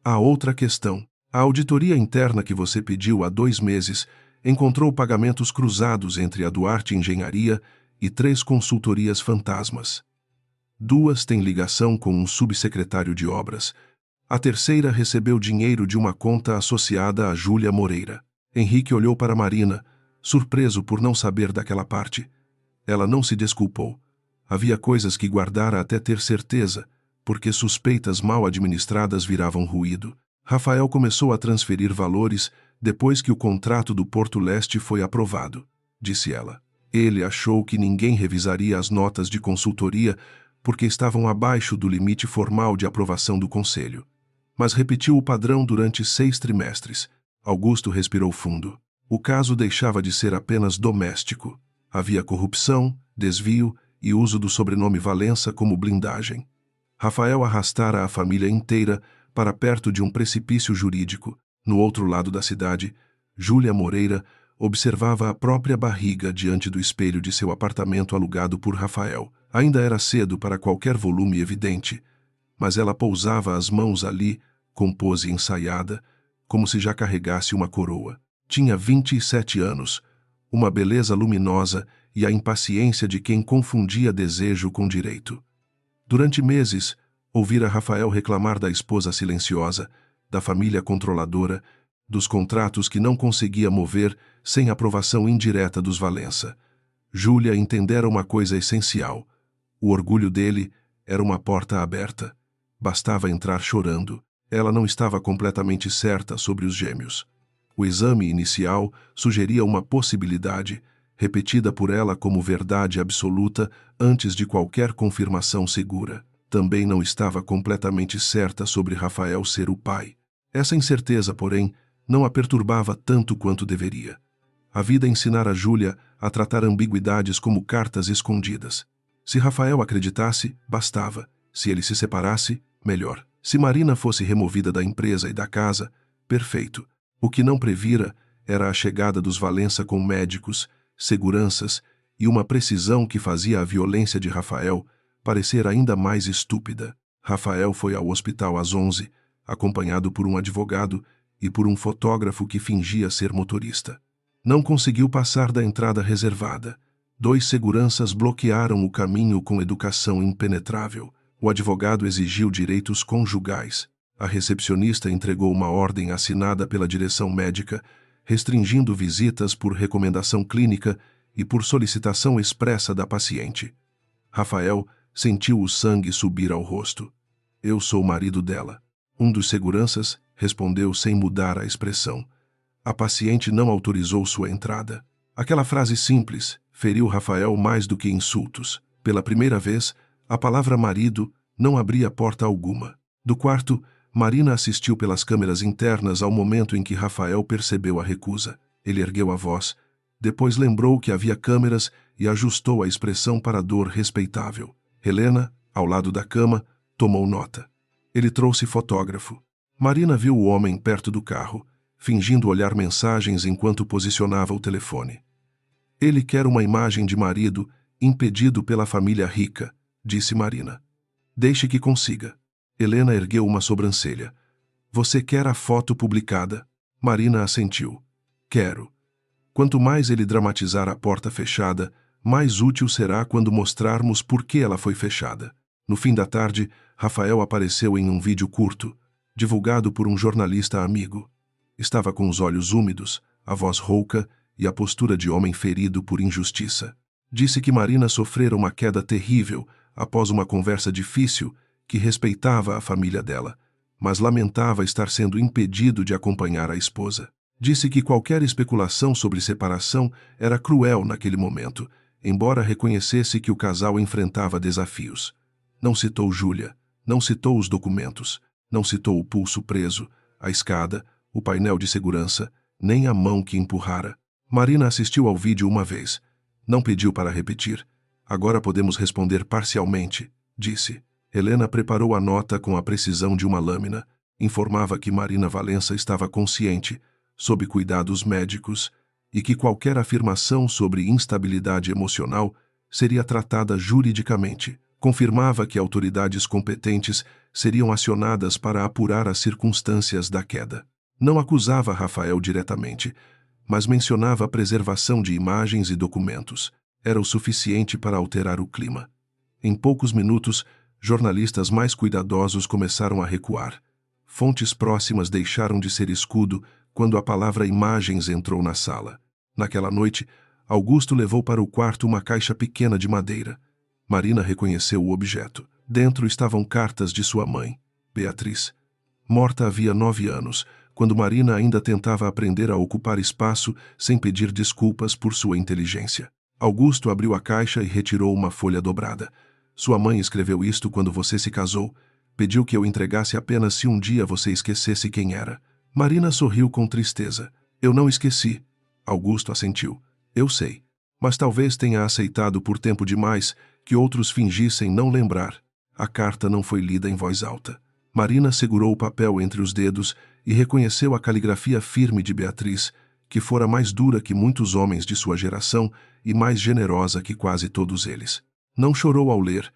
Há outra questão. A auditoria interna que você pediu há 2 meses encontrou pagamentos cruzados entre a Duarte Engenharia e 3 consultorias fantasmas. 2 têm ligação com um subsecretário de obras. A terceira recebeu dinheiro de uma conta associada a Júlia Moreira. Henrique olhou para Marina, surpreso por não saber daquela parte. Ela não se desculpou. Havia coisas que guardara até ter certeza, porque suspeitas mal administradas viravam ruído. Rafael começou a transferir valores depois que o contrato do Porto Leste foi aprovado, disse ela. Ele achou que ninguém revisaria as notas de consultoria porque estavam abaixo do limite formal de aprovação do Conselho. Mas repetiu o padrão durante 6 trimestres. Augusto respirou fundo. O caso deixava de ser apenas doméstico. Havia corrupção, desvio e uso do sobrenome Valença como blindagem. Rafael arrastara a família inteira para perto de um precipício jurídico. No outro lado da cidade, Júlia Moreira observava a própria barriga diante do espelho de seu apartamento alugado por Rafael. Ainda era cedo para qualquer volume evidente, mas ela pousava as mãos ali, com pose ensaiada, como se já carregasse uma coroa. Tinha 27 anos, uma beleza luminosa e a impaciência de quem confundia desejo com direito. Durante meses, ouvira Rafael reclamar da esposa silenciosa, da família controladora, dos contratos que não conseguia mover sem aprovação indireta dos Valença. Júlia entendera uma coisa essencial. O orgulho dele era uma porta aberta. Bastava entrar chorando. Ela não estava completamente certa sobre os gêmeos. O exame inicial sugeria uma possibilidade, repetida por ela como verdade absoluta antes de qualquer confirmação segura. Também não estava completamente certa sobre Rafael ser o pai. Essa incerteza, porém, não a perturbava tanto quanto deveria. A vida ensinara Júlia a tratar ambiguidades como cartas escondidas. Se Rafael acreditasse, bastava. Se ele se separasse, melhor. Se Marina fosse removida da empresa e da casa, perfeito. O que não previra era a chegada dos Valença com médicos, seguranças e uma precisão que fazia a violência de Rafael parecer ainda mais estúpida. Rafael foi ao hospital às 11, acompanhado por um advogado e por um fotógrafo que fingia ser motorista. Não conseguiu passar da entrada reservada. 2 seguranças bloquearam o caminho com educação impenetrável. O advogado exigiu direitos conjugais. A recepcionista entregou uma ordem assinada pela direção médica, restringindo visitas por recomendação clínica e por solicitação expressa da paciente. Rafael sentiu o sangue subir ao rosto. Eu sou o marido dela. Um dos seguranças respondeu sem mudar a expressão. A paciente não autorizou sua entrada. Aquela frase simples feriu Rafael mais do que insultos. Pela primeira vez, a palavra marido não abria porta alguma. Do quarto, Marina assistiu pelas câmeras internas ao momento em que Rafael percebeu a recusa. Ele ergueu a voz. Depois lembrou que havia câmeras e ajustou a expressão para dor respeitável. Helena, ao lado da cama, tomou nota. Ele trouxe fotógrafo. Marina viu o homem perto do carro, fingindo olhar mensagens enquanto posicionava o telefone. Ele quer uma imagem de marido impedido pela família rica, disse Marina. Deixe que consiga. Helena ergueu uma sobrancelha. Você quer a foto publicada? Marina assentiu. Quero. Quanto mais ele dramatizar a porta fechada, mais útil será quando mostrarmos por que ela foi fechada. No fim da tarde, Rafael apareceu em um vídeo curto, divulgado por um jornalista amigo. Estava com os olhos úmidos, a voz rouca e a postura de homem ferido por injustiça. Disse que Marina sofrera uma queda terrível após uma conversa difícil que respeitava a família dela, mas lamentava estar sendo impedido de acompanhar a esposa. Disse que qualquer especulação sobre separação era cruel naquele momento, embora reconhecesse que o casal enfrentava desafios. Não citou Júlia, não citou os documentos, não citou o pulso preso, a escada, o painel de segurança, nem a mão que empurrara. Marina assistiu ao vídeo uma vez. Não pediu para repetir. Agora podemos responder parcialmente, disse. Helena preparou a nota com a precisão de uma lâmina. Informava que Marina Valença estava consciente, sob cuidados médicos, e que qualquer afirmação sobre instabilidade emocional seria tratada juridicamente. Confirmava que autoridades competentes seriam acionadas para apurar as circunstâncias da queda. Não acusava Rafael diretamente, mas mencionava a preservação de imagens e documentos. Era o suficiente para alterar o clima. Em poucos minutos, jornalistas mais cuidadosos começaram a recuar. Fontes próximas deixaram de ser escudo quando a palavra imagens entrou na sala. Naquela noite, Augusto levou para o quarto uma caixa pequena de madeira. Marina reconheceu o objeto. Dentro estavam cartas de sua mãe, Beatriz. Morta havia 9 anos, quando Marina ainda tentava aprender a ocupar espaço sem pedir desculpas por sua inteligência. Augusto abriu a caixa e retirou uma folha dobrada. Sua mãe escreveu isto quando você se casou. Pediu que eu entregasse apenas se um dia você esquecesse quem era. Marina sorriu com tristeza. Eu não esqueci. Augusto assentiu. Eu sei. Mas talvez tenha aceitado por tempo demais que outros fingissem não lembrar. A carta não foi lida em voz alta. Marina segurou o papel entre os dedos e reconheceu a caligrafia firme de Beatriz, que fora mais dura que muitos homens de sua geração e mais generosa que quase todos eles. Não chorou ao ler,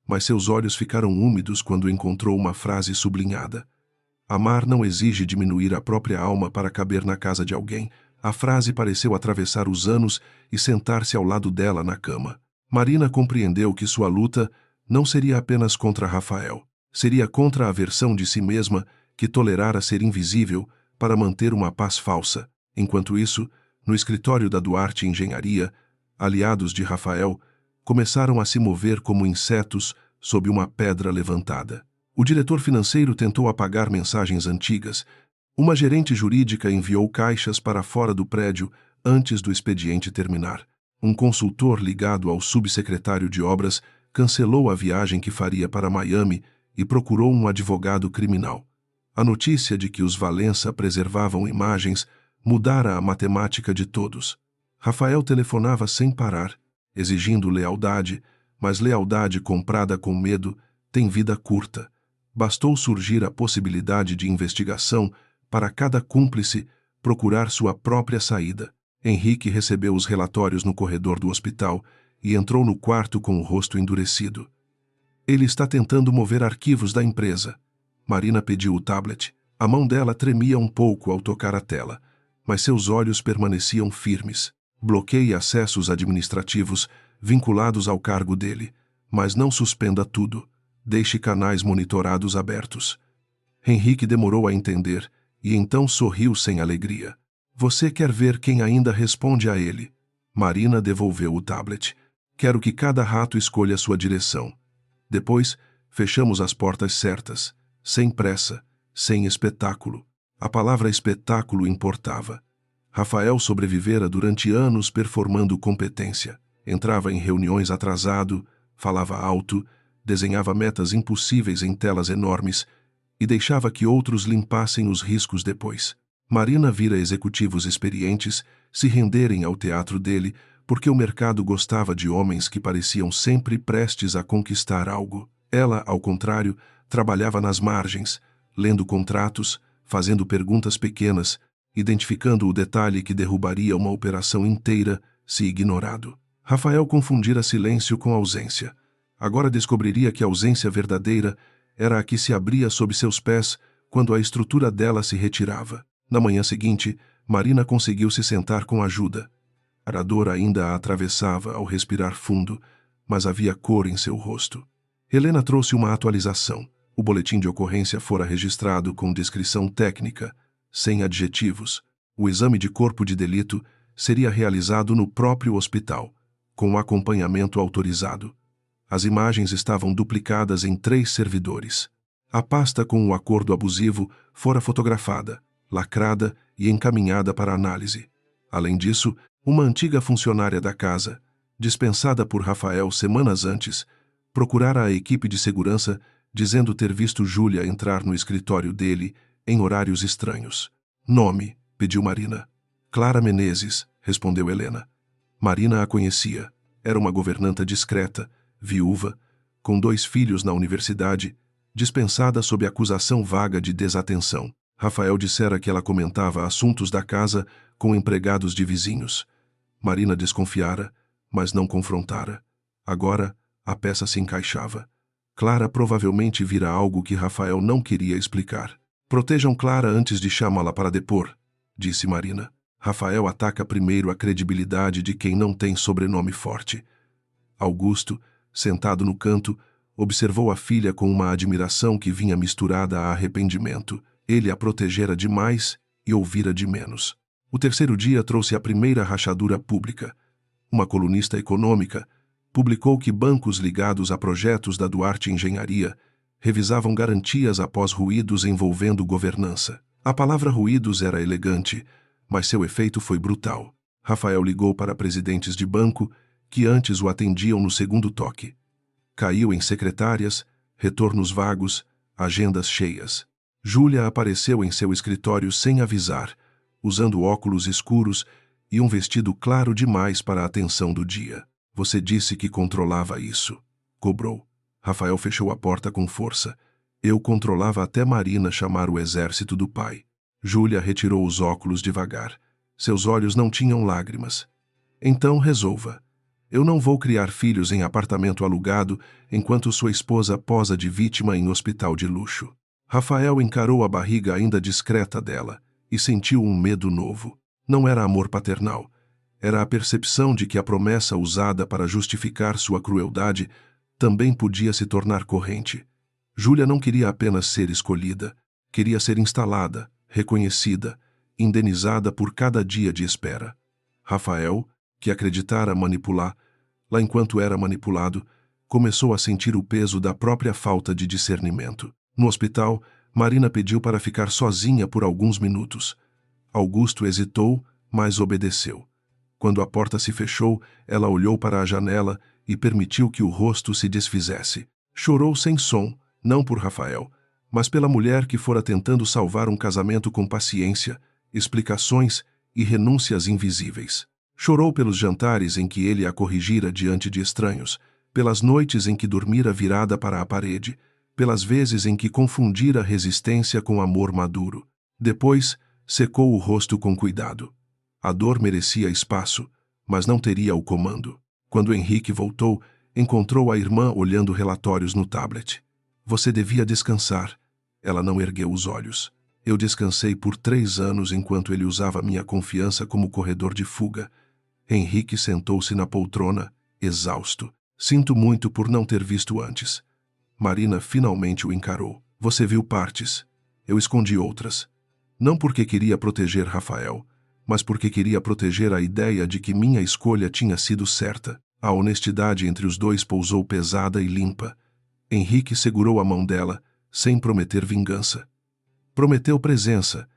mas seus olhos ficaram úmidos quando encontrou uma frase sublinhada. Amar não exige diminuir a própria alma para caber na casa de alguém. A frase pareceu atravessar os anos e sentar-se ao lado dela na cama. Marina compreendeu que sua luta não seria apenas contra Rafael. Seria contra a versão de si mesma que tolerara ser invisível para manter uma paz falsa. Enquanto isso, no escritório da Duarte Engenharia, aliados de Rafael começaram a se mover como insetos sob uma pedra levantada. O diretor financeiro tentou apagar mensagens antigas. Uma gerente jurídica enviou caixas para fora do prédio antes do expediente terminar. Um consultor ligado ao subsecretário de obras cancelou a viagem que faria para Miami e procurou um advogado criminal. A notícia de que os Valença preservavam imagens mudara a matemática de todos. Rafael telefonava sem parar, exigindo lealdade, mas lealdade comprada com medo tem vida curta. Bastou surgir a possibilidade de investigação para cada cúmplice procurar sua própria saída. Henrique recebeu os relatórios no corredor do hospital e entrou no quarto com o rosto endurecido. Ele está tentando mover arquivos da empresa. Marina pediu o tablet. A mão dela tremia um pouco ao tocar a tela, mas seus olhos permaneciam firmes. Bloqueie acessos administrativos vinculados ao cargo dele, mas não suspenda tudo. Deixe canais monitorados abertos. Henrique demorou a entender e então sorriu sem alegria. Você quer ver quem ainda responde a ele? Marina devolveu o tablet. Quero que cada rato escolha sua direção. Depois, fechamos as portas certas, sem pressa, sem espetáculo. A palavra espetáculo importava. Rafael sobrevivera durante anos performando competência. Entrava em reuniões atrasado, falava alto, desenhava metas impossíveis em telas enormes e deixava que outros limpassem os riscos depois. Marina vira executivos experientes se renderem ao teatro dele porque o mercado gostava de homens que pareciam sempre prestes a conquistar algo. Ela, ao contrário, trabalhava nas margens, lendo contratos, fazendo perguntas pequenas, identificando o detalhe que derrubaria uma operação inteira se ignorado. Rafael confundira silêncio com ausência. Agora descobriria que a ausência verdadeira era a que se abria sob seus pés quando a estrutura dela se retirava. Na manhã seguinte, Marina conseguiu se sentar com ajuda. A dor ainda a atravessava ao respirar fundo, mas havia cor em seu rosto. Helena trouxe uma atualização. O boletim de ocorrência fora registrado com descrição técnica, sem adjetivos. O exame de corpo de delito seria realizado no próprio hospital, com acompanhamento autorizado. As imagens estavam duplicadas em 3 servidores. A pasta com o acordo abusivo fora fotografada, lacrada e encaminhada para análise. Além disso, uma antiga funcionária da casa, dispensada por Rafael semanas antes, procurara a equipe de segurança dizendo ter visto Júlia entrar no escritório dele em horários estranhos. Nome, pediu Marina. Clara Menezes, respondeu Helena. Marina a conhecia. Era uma governanta discreta, viúva, com 2 filhos na universidade, dispensada sob acusação vaga de desatenção. Rafael dissera que ela comentava assuntos da casa com empregados de vizinhos. Marina desconfiara, mas não confrontara. Agora, A peça se encaixava. Clara provavelmente vira algo que Rafael não queria explicar. Protejam Clara antes de chamá-la para depor, disse Marina. Rafael ataca primeiro a credibilidade de quem não tem sobrenome forte. Augusto, sentado no canto, observou a filha com uma admiração que vinha misturada a arrependimento. Ele a protegera demais e ouvira de menos. O terceiro dia trouxe a primeira rachadura pública. Uma colunista econômica publicou que bancos ligados a projetos da Duarte Engenharia revisavam garantias após ruídos envolvendo governança. A palavra ruídos era elegante, mas seu efeito foi brutal. Rafael ligou para presidentes de banco que antes o atendiam no segundo toque. Caiu em secretárias, retornos vagos, agendas cheias. Júlia apareceu em seu escritório sem avisar, usando óculos escuros e um vestido claro demais para a atenção do dia. Você disse que controlava isso, cobrou. Rafael fechou a porta com força. Eu controlava até Marina chamar o exército do pai. Júlia retirou os óculos devagar. Seus olhos não tinham lágrimas. Então resolva. Eu não vou criar filhos em apartamento alugado enquanto sua esposa posa de vítima em hospital de luxo. Rafael encarou a barriga ainda discreta dela e sentiu um medo novo. Não era amor paternal. Era a percepção de que a promessa usada para justificar sua crueldade também podia se tornar corrente. Júlia não queria apenas ser escolhida, queria ser instalada, reconhecida, indenizada por cada dia de espera. Rafael, que acreditara manipulá-la enquanto era manipulado, começou a sentir o peso da própria falta de discernimento. No hospital, Marina pediu para ficar sozinha por alguns minutos. Augusto hesitou, mas obedeceu. Quando a porta se fechou, ela olhou para a janela e permitiu que o rosto se desfizesse. Chorou sem som, não por Rafael, mas pela mulher que fora tentando salvar um casamento com paciência, explicações e renúncias invisíveis. Chorou pelos jantares em que ele a corrigira diante de estranhos, pelas noites em que dormira virada para a parede, pelas vezes em que confundira resistência com amor maduro. Depois, secou o rosto com cuidado. A dor merecia espaço, mas não teria o comando. Quando Henrique voltou, encontrou a irmã olhando relatórios no tablet. Você devia descansar. Ela não ergueu os olhos. Eu descansei por 3 anos enquanto ele usava minha confiança como corredor de fuga. Henrique sentou-se na poltrona, exausto. Sinto muito por não ter visto antes. Marina finalmente o encarou. Você viu partes. Eu escondi outras. Não porque queria proteger Rafael, mas porque queria proteger a ideia de que minha escolha tinha sido certa. A honestidade entre os dois pousou pesada e limpa. Henrique segurou a mão dela, sem prometer vingança. Prometeu presença,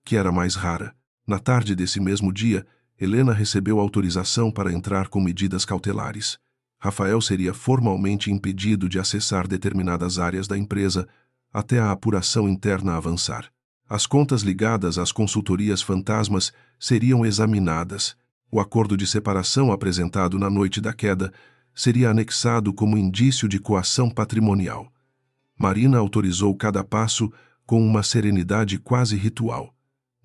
que era mais rara. Na tarde desse mesmo dia, Helena recebeu autorização para entrar com medidas cautelares. Rafael seria formalmente impedido de acessar determinadas áreas da empresa até a apuração interna avançar. As contas ligadas às consultorias fantasmas seriam examinadas. O acordo de separação apresentado na noite da queda seria anexado como indício de coação patrimonial. Marina autorizou cada passo com uma serenidade quase ritual.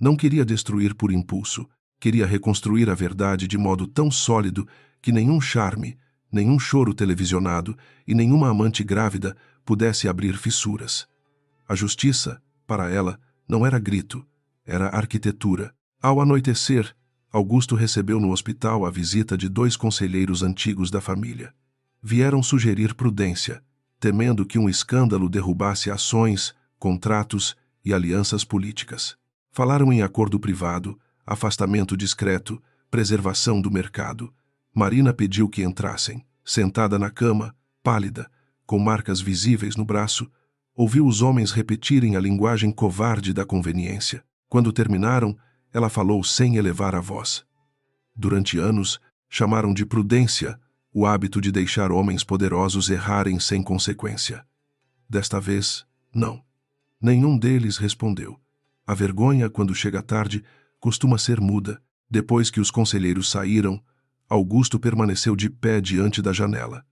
Não queria destruir por impulso, queria reconstruir a verdade de modo tão sólido que nenhum charme, nenhum choro televisionado e nenhuma amante grávida pudesse abrir fissuras. A justiça, para ela, não era grito, era arquitetura. Ao anoitecer, Augusto recebeu no hospital a visita de 2 conselheiros antigos da família. Vieram sugerir prudência, temendo que um escândalo derrubasse ações, contratos e alianças políticas. Falaram em acordo privado, afastamento discreto, preservação do mercado. Marina pediu que entrassem. Sentada na cama, pálida, com marcas visíveis no braço, ouviu os homens repetirem a linguagem covarde da conveniência. Quando terminaram, ela falou sem elevar a voz. Durante anos, chamaram de prudência o hábito de deixar homens poderosos errarem sem consequência. Desta vez, não. Nenhum deles respondeu. A vergonha, quando chega tarde, costuma ser muda. Depois que os conselheiros saíram, Augusto permaneceu de pé diante da janela.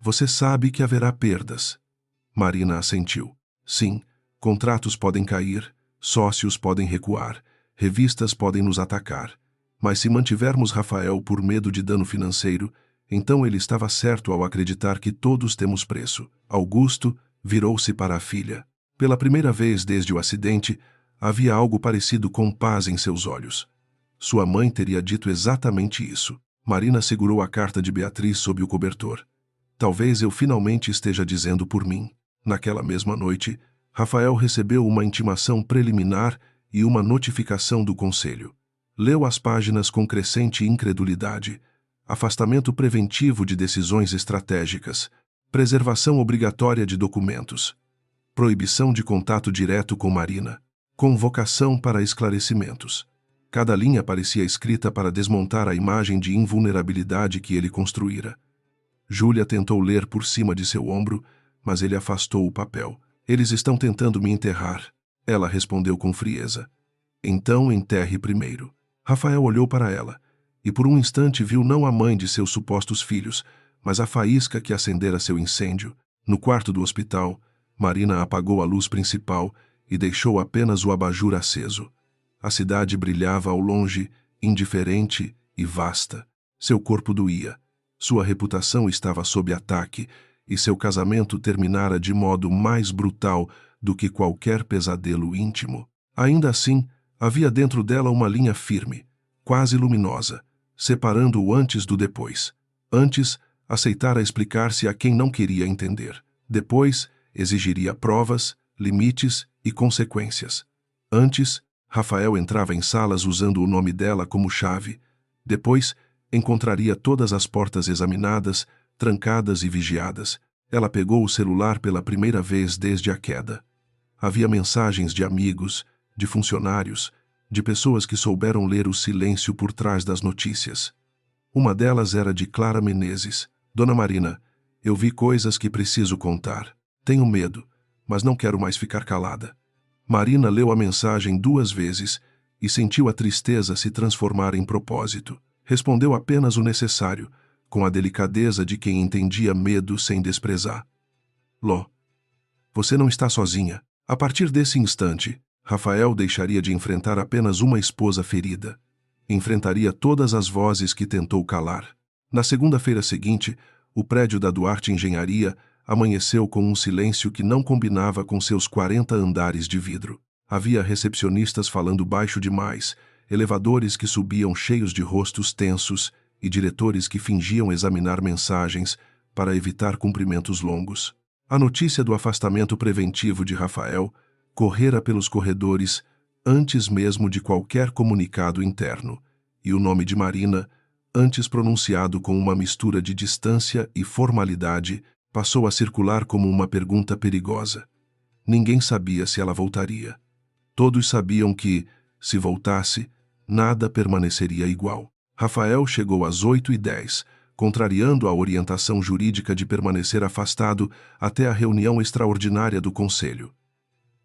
Você sabe que haverá perdas. Marina assentiu. Sim, contratos podem cair, sócios podem recuar, revistas podem nos atacar. Mas se mantivermos Rafael por medo de dano financeiro, Então ele estava certo ao acreditar que todos temos preço. Augusto virou-se para a filha. Pela primeira vez desde o acidente, havia algo parecido com paz em seus olhos. Sua mãe teria dito exatamente isso. Marina segurou a carta de Beatriz sob o cobertor. Talvez eu finalmente esteja dizendo por mim. Naquela mesma noite, Rafael recebeu uma intimação preliminar e uma notificação do conselho. Leu as páginas com crescente incredulidade. Afastamento preventivo de decisões estratégicas. Preservação obrigatória de documentos. Proibição de contato direto com Marina. Convocação para esclarecimentos. Cada linha parecia escrita para desmontar a imagem de invulnerabilidade que ele construíra. Júlia tentou ler por cima de seu ombro, mas ele afastou o papel. Eles estão tentando me enterrar, ela respondeu com frieza. Então enterre primeiro. Rafael olhou para ela, e por um instante viu não a mãe de seus supostos filhos, mas a faísca que acendera seu incêndio. No quarto do hospital, Marina apagou a luz principal e deixou apenas o abajur aceso. A cidade brilhava ao longe, indiferente e vasta. Seu corpo doía. Sua reputação estava sob ataque e seu casamento terminara de modo mais brutal do que qualquer pesadelo íntimo. Ainda assim, havia dentro dela uma linha firme, quase luminosa, separando o antes do depois. Antes, aceitara explicar-se a quem não queria entender. Depois, exigiria provas, limites e consequências. Antes, Rafael entrava em salas usando o nome dela como chave. Depois, encontraria todas as portas examinadas, trancadas e vigiadas. Ela pegou o celular pela primeira vez desde a queda. Havia mensagens de amigos, de funcionários, de pessoas que souberam ler o silêncio por trás das notícias. Uma delas era de Clara Menezes. Dona Marina, eu vi coisas que preciso contar. Tenho medo, mas não quero mais ficar calada. Marina leu a mensagem 2 vezes e sentiu a tristeza se transformar em propósito. Respondeu apenas o necessário, com a delicadeza de quem entendia medo sem desprezar. Ló, você não está sozinha. A partir desse instante, Rafael deixaria de enfrentar apenas uma esposa ferida. Enfrentaria todas as vozes que tentou calar. Na segunda-feira seguinte, o prédio da Duarte Engenharia amanheceu com um silêncio que não combinava com seus 40 andares de vidro. Havia recepcionistas falando baixo demais, elevadores que subiam cheios de rostos tensos e diretores que fingiam examinar mensagens para evitar cumprimentos longos. A notícia do afastamento preventivo de Rafael correra pelos corredores antes mesmo de qualquer comunicado interno, e o nome de Marina, antes pronunciado com uma mistura de distância e formalidade, passou a circular como uma pergunta perigosa. Ninguém sabia se ela voltaria. Todos sabiam que, se voltasse, nada permaneceria igual. Rafael chegou às 8h10, contrariando a orientação jurídica de permanecer afastado até a reunião extraordinária do conselho.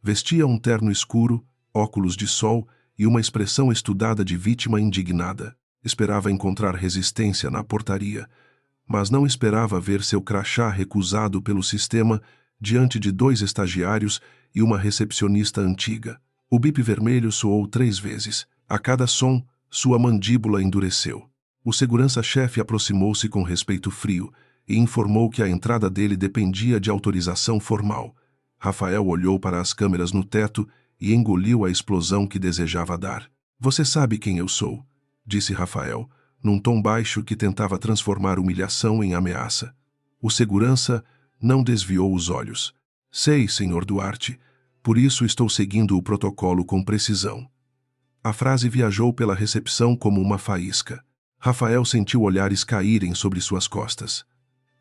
Vestia um terno escuro, óculos de sol e uma expressão estudada de vítima indignada. Esperava encontrar resistência na portaria, mas não esperava ver seu crachá recusado pelo sistema diante de 2 estagiários e uma recepcionista antiga. O bip vermelho soou 3 vezes. A cada som, sua mandíbula endureceu. O segurança-chefe aproximou-se com respeito frio e informou que a entrada dele dependia de autorização formal. Rafael olhou para as câmeras no teto e engoliu a explosão que desejava dar. Você sabe quem eu sou, disse Rafael, num tom baixo que tentava transformar humilhação em ameaça. O segurança não desviou os olhos. Sei, Sr. Duarte, por isso estou seguindo o protocolo com precisão. A frase viajou pela recepção como uma faísca. Rafael sentiu olhares caírem sobre suas costas.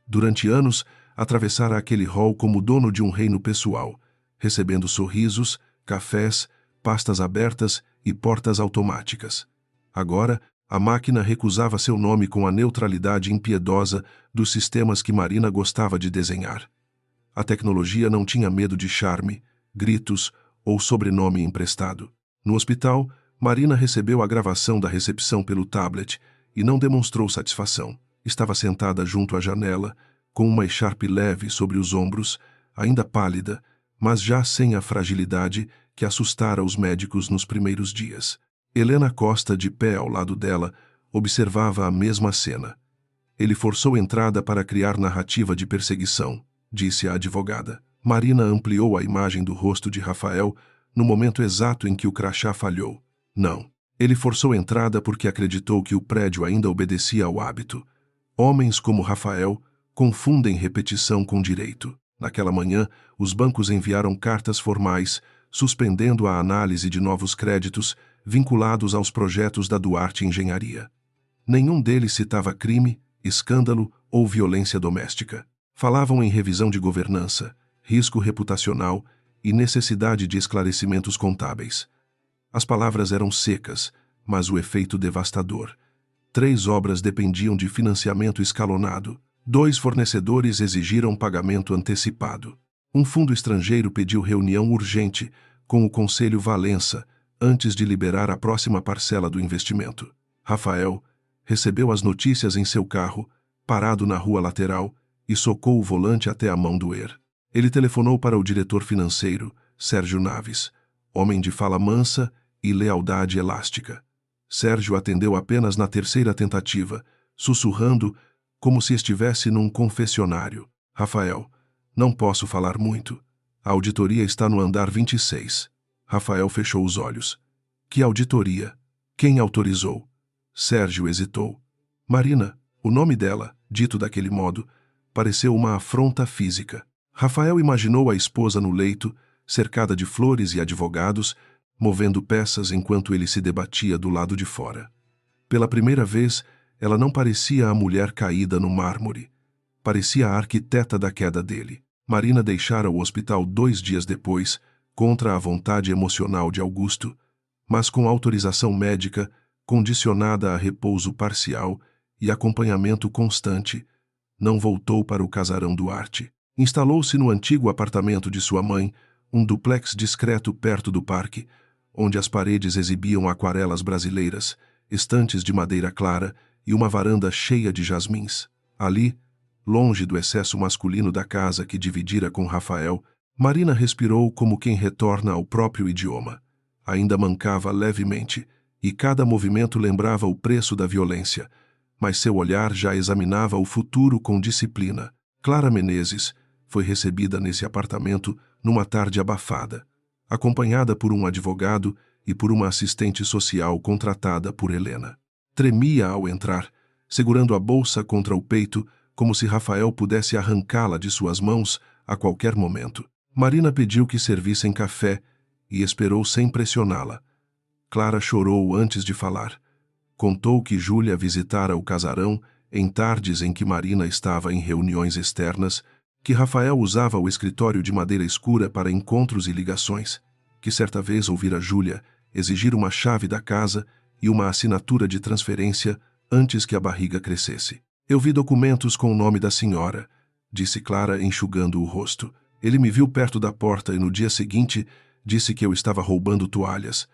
Durante anos, atravessara aquele hall como dono de um reino pessoal, recebendo sorrisos, cafés, pastas abertas e portas automáticas. Agora, a máquina recusava seu nome com a neutralidade impiedosa dos sistemas que Marina gostava de desenhar. A tecnologia não tinha medo de charme, gritos ou sobrenome emprestado. No hospital, Marina recebeu a gravação da recepção pelo tablet e não demonstrou satisfação. Estava sentada junto à janela, com uma echarpe leve sobre os ombros, ainda pálida, mas já sem a fragilidade que assustara os médicos nos primeiros dias. Helena Costa, de pé ao lado dela, observava a mesma cena. Ele forçou entrada para criar narrativa de perseguição, disse a advogada. Marina ampliou a imagem do rosto de Rafael no momento exato em que o crachá falhou. Não. Ele forçou entrada porque acreditou que o prédio ainda obedecia ao hábito. Homens como Rafael confundem repetição com direito. Naquela manhã, os bancos enviaram cartas formais, suspendendo a análise de novos créditos vinculados aos projetos da Duarte Engenharia. Nenhum deles citava crime, escândalo ou violência doméstica. Falavam em revisão de governança, risco reputacional e necessidade de esclarecimentos contábeis. As palavras eram secas, mas o efeito devastador. 3 obras dependiam de financiamento escalonado. 2 fornecedores exigiram pagamento antecipado. Um fundo estrangeiro pediu reunião urgente com o Conselho Valença antes de liberar a próxima parcela do investimento. Rafael recebeu as notícias em seu carro, parado na rua lateral, e socou o volante até a mão doer. Ele telefonou para o diretor financeiro, Sérgio Naves, homem de fala mansa e lealdade elástica. Sérgio atendeu apenas na 3ª tentativa, sussurrando como se estivesse num confessionário. Rafael, não posso falar muito. A auditoria está no andar 26. Rafael fechou os olhos. Que auditoria? Quem autorizou? Sérgio hesitou. Marina, o nome dela, dito daquele modo, pareceu uma afronta física. Rafael imaginou a esposa no leito, cercada de flores e advogados, movendo peças enquanto ele se debatia do lado de fora. Pela primeira vez, ela não parecia a mulher caída no mármore. Parecia a arquiteta da queda dele. Marina deixara o hospital 2 dias depois, contra a vontade emocional de Augusto, mas com autorização médica, condicionada a repouso parcial e acompanhamento constante. Não voltou para o casarão Duarte. Instalou-se no antigo apartamento de sua mãe, um duplex discreto perto do parque, onde as paredes exibiam aquarelas brasileiras, estantes de madeira clara e uma varanda cheia de jasmins. Ali, longe do excesso masculino da casa que dividira com Rafael, Marina respirou como quem retorna ao próprio idioma. Ainda mancava levemente, e cada movimento lembrava o preço da violência, mas seu olhar já examinava o futuro com disciplina. Clara Menezes foi recebida nesse apartamento numa tarde abafada, acompanhada por um advogado e por uma assistente social contratada por Helena. Tremia ao entrar, segurando a bolsa contra o peito, como se Rafael pudesse arrancá-la de suas mãos a qualquer momento. Marina pediu que servissem café e esperou sem pressioná-la. Clara chorou antes de falar. Contou que Júlia visitara o casarão em tardes em que Marina estava em reuniões externas, que Rafael usava o escritório de madeira escura para encontros e ligações, que certa vez ouvira Júlia exigir uma chave da casa e uma assinatura de transferência antes que a barriga crescesse. Eu vi documentos com o nome da senhora, disse Clara enxugando o rosto. Ele me viu perto da porta e no dia seguinte disse que eu estava roubando toalhas.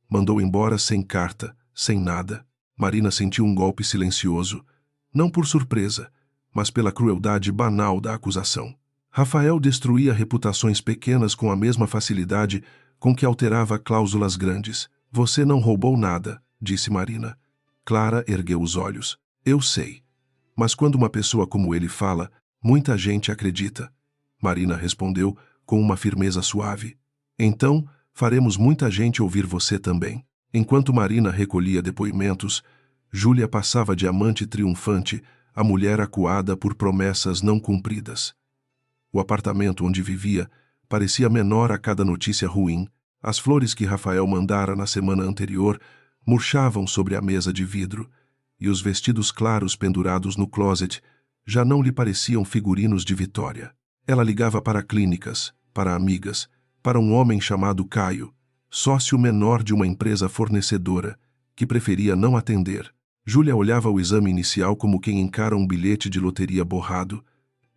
Mandou embora sem carta, sem nada. Marina sentiu um golpe silencioso, não por surpresa, mas pela crueldade banal da acusação. Rafael destruía reputações pequenas com a mesma facilidade com que alterava cláusulas grandes. Você não roubou nada, disse Marina. Clara ergueu os olhos. Eu sei. Mas quando uma pessoa como ele fala, muita gente acredita. Marina respondeu com uma firmeza suave. Então, faremos muita gente ouvir você também. Enquanto Marina recolhia depoimentos, Júlia passava de amante triunfante a mulher acuada por promessas não cumpridas. O apartamento onde vivia parecia menor a cada notícia ruim. As flores que Rafael mandara na semana anterior murchavam sobre a mesa de vidro, e os vestidos claros pendurados no closet já não lhe pareciam figurinos de Vitória. Ela ligava para clínicas, para amigas, para um homem chamado Caio, sócio menor de uma empresa fornecedora, que preferia não atender. Júlia olhava o exame inicial como quem encara um bilhete de loteria borrado.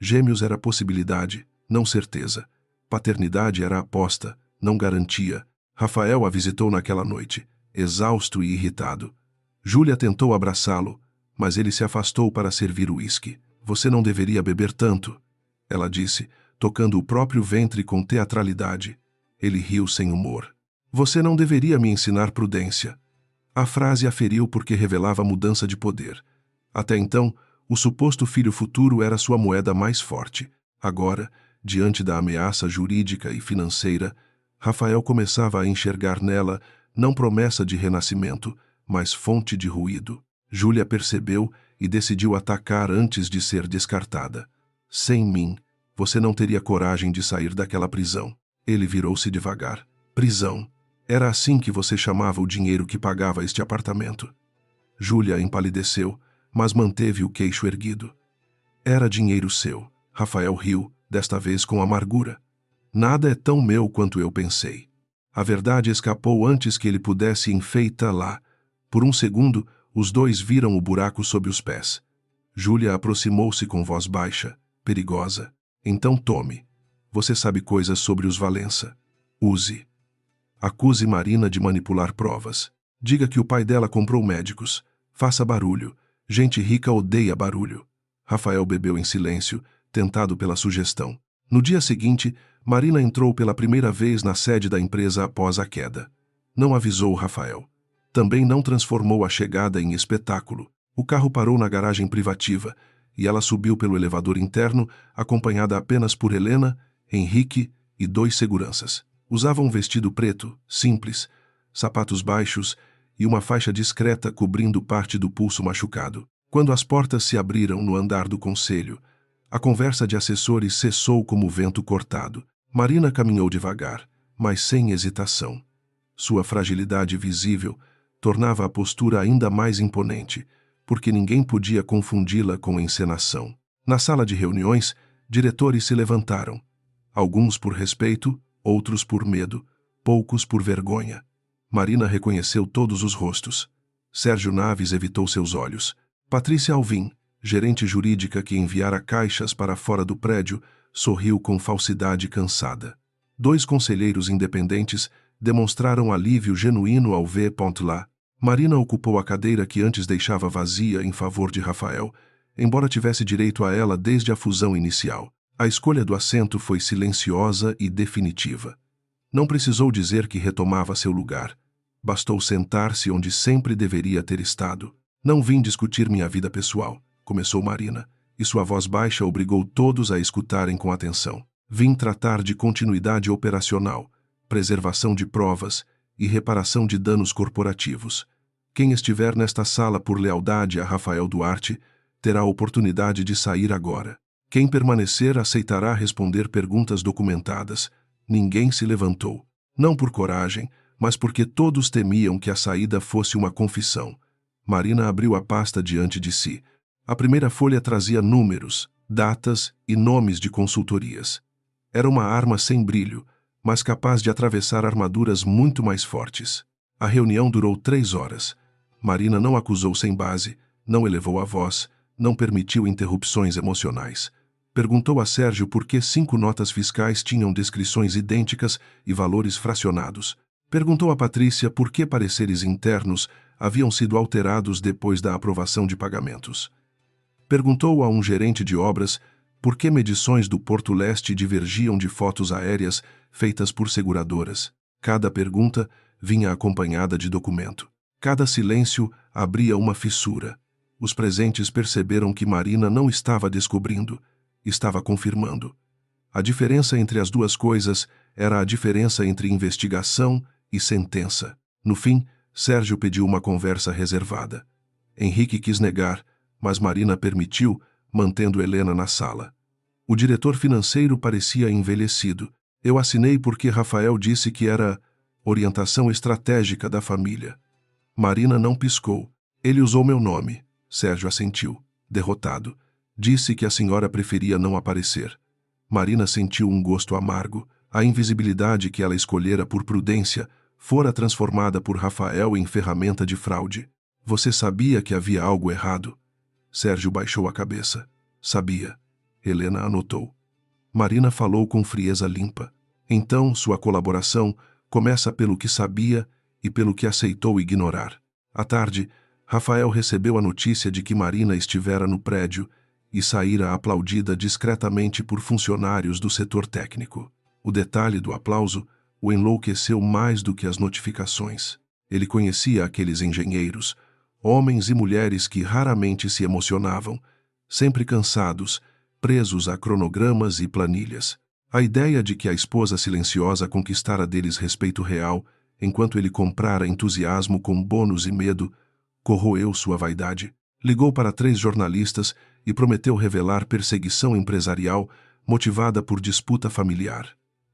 Gêmeos era possibilidade, não certeza. Paternidade era aposta, não garantia. Rafael a visitou naquela noite, exausto e irritado. Júlia tentou abraçá-lo, mas ele se afastou para servir o uísque. Você não deveria beber tanto, ela disse, tocando o próprio ventre com teatralidade. Ele riu sem humor. Você não deveria me ensinar prudência. A frase a feriu porque revelava mudança de poder. Até então, O suposto filho futuro era sua moeda mais forte. Agora, diante da ameaça jurídica e financeira, Rafael começava a enxergar nela não promessa de renascimento, mas fonte de ruído. Júlia percebeu e decidiu atacar antes de ser descartada. Sem mim, você não teria coragem de sair daquela prisão. Ele virou-se devagar. Prisão. Era assim que você chamava o dinheiro que pagava este apartamento. Júlia empalideceu, mas manteve o queixo erguido. Era dinheiro seu. Rafael riu, desta vez com amargura. Nada é tão meu quanto eu pensei. A verdade escapou antes que ele pudesse enfeitá-la. Por um segundo, os dois viram o buraco sob os pés. Júlia aproximou-se com voz baixa, perigosa. Então tome. Você sabe coisas sobre os Valença. Use. Acuse Marina de manipular provas. Diga que o pai dela comprou médicos. Faça barulho. Gente rica odeia barulho. Rafael bebeu em silêncio, tentado pela sugestão. No dia seguinte, Marina entrou pela primeira vez na sede da empresa após a queda. Não avisou Rafael. Também não transformou a chegada em espetáculo. O carro parou na garagem privativa e ela subiu pelo elevador interno, acompanhada apenas por Helena, Henrique e 2 seguranças. Usava um vestido preto, simples, sapatos baixos e uma faixa discreta cobrindo parte do pulso machucado. Quando as portas se abriram no andar do conselho, a conversa de assessores cessou como vento cortado. Marina caminhou devagar, mas sem hesitação. Sua fragilidade visível tornava a postura ainda mais imponente, porque ninguém podia confundi-la com encenação. Na sala de reuniões, diretores se levantaram. Alguns por respeito, outros por medo, poucos por vergonha. Marina reconheceu todos os rostos. Sérgio Naves evitou seus olhos. Patrícia Alvim, gerente jurídica que enviara caixas para fora do prédio, sorriu com falsidade cansada. 2 conselheiros independentes demonstraram alívio genuíno ao ver lá. Marina ocupou a cadeira que antes deixava vazia em favor de Rafael, embora tivesse direito a ela desde a fusão inicial. A escolha do assento foi silenciosa e definitiva. Não precisou dizer que retomava seu lugar. Bastou sentar-se onde sempre deveria ter estado. Não vim discutir minha vida pessoal, começou Marina, e sua voz baixa obrigou todos a escutarem com atenção. Vim tratar de continuidade operacional, preservação de provas e reparação de danos corporativos. Quem estiver nesta sala por lealdade a Rafael Duarte terá a oportunidade de sair agora. Quem permanecer aceitará responder perguntas documentadas. Ninguém se levantou. Não por coragem, mas porque todos temiam que a saída fosse uma confissão. Marina abriu a pasta diante de si. A primeira folha trazia números, datas e nomes de consultorias. Era uma arma sem brilho, mas capaz de atravessar armaduras muito mais fortes. A reunião durou 3 horas. Marina não acusou sem base, não elevou a voz, não permitiu interrupções emocionais. Perguntou a Sérgio por que 5 notas fiscais tinham descrições idênticas e valores fracionados. Perguntou a Patrícia por que pareceres internos haviam sido alterados depois da aprovação de pagamentos. Perguntou a um gerente de obras por que medições do Porto Leste divergiam de fotos aéreas feitas por seguradoras. Cada pergunta vinha acompanhada de documento. Cada silêncio abria uma fissura. Os presentes perceberam que Marina não estava descobrindo, estava confirmando. A diferença entre as duas coisas era a diferença entre investigação e sentença. No fim, Sérgio pediu uma conversa reservada. Henrique quis negar, mas Marina permitiu, mantendo Helena na sala. O diretor financeiro parecia envelhecido. Eu assinei porque Rafael disse que era orientação estratégica da família. Marina não piscou. Ele usou meu nome. Sérgio assentiu, derrotado. Disse que a senhora preferia não aparecer. Marina sentiu um gosto amargo. A invisibilidade que ela escolhera por prudência fora transformada por Rafael em ferramenta de fraude. Você sabia que havia algo errado? Sérgio baixou a cabeça. Sabia. Helena anotou. Marina falou com frieza limpa. Então, sua colaboração começa pelo que sabia e pelo que aceitou ignorar. À tarde, Rafael recebeu a notícia de que Marina estivera no prédio e saíra aplaudida discretamente por funcionários do setor técnico. O detalhe do aplauso o enlouqueceu mais do que as notificações. Ele conhecia aqueles engenheiros, homens e mulheres que raramente se emocionavam, sempre cansados, presos a cronogramas e planilhas. A ideia de que a esposa silenciosa conquistara deles respeito real, enquanto ele comprara entusiasmo com bônus e medo, corroeu sua vaidade. Ligou para 3 jornalistas e prometeu revelar perseguição empresarial motivada por disputa familiar.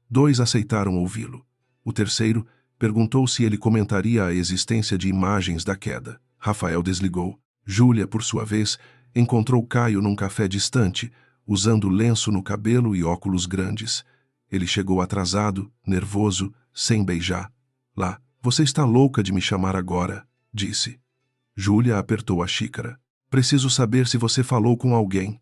2 aceitaram ouvi-lo. O terceiro perguntou se ele comentaria a existência de imagens da queda. Rafael desligou. Júlia, por sua vez, encontrou Caio num café distante, usando lenço no cabelo e óculos grandes. Ele chegou atrasado, nervoso, sem beijar. Lá, você está louca de me chamar agora, disse. Júlia apertou a xícara. Preciso saber se você falou com alguém.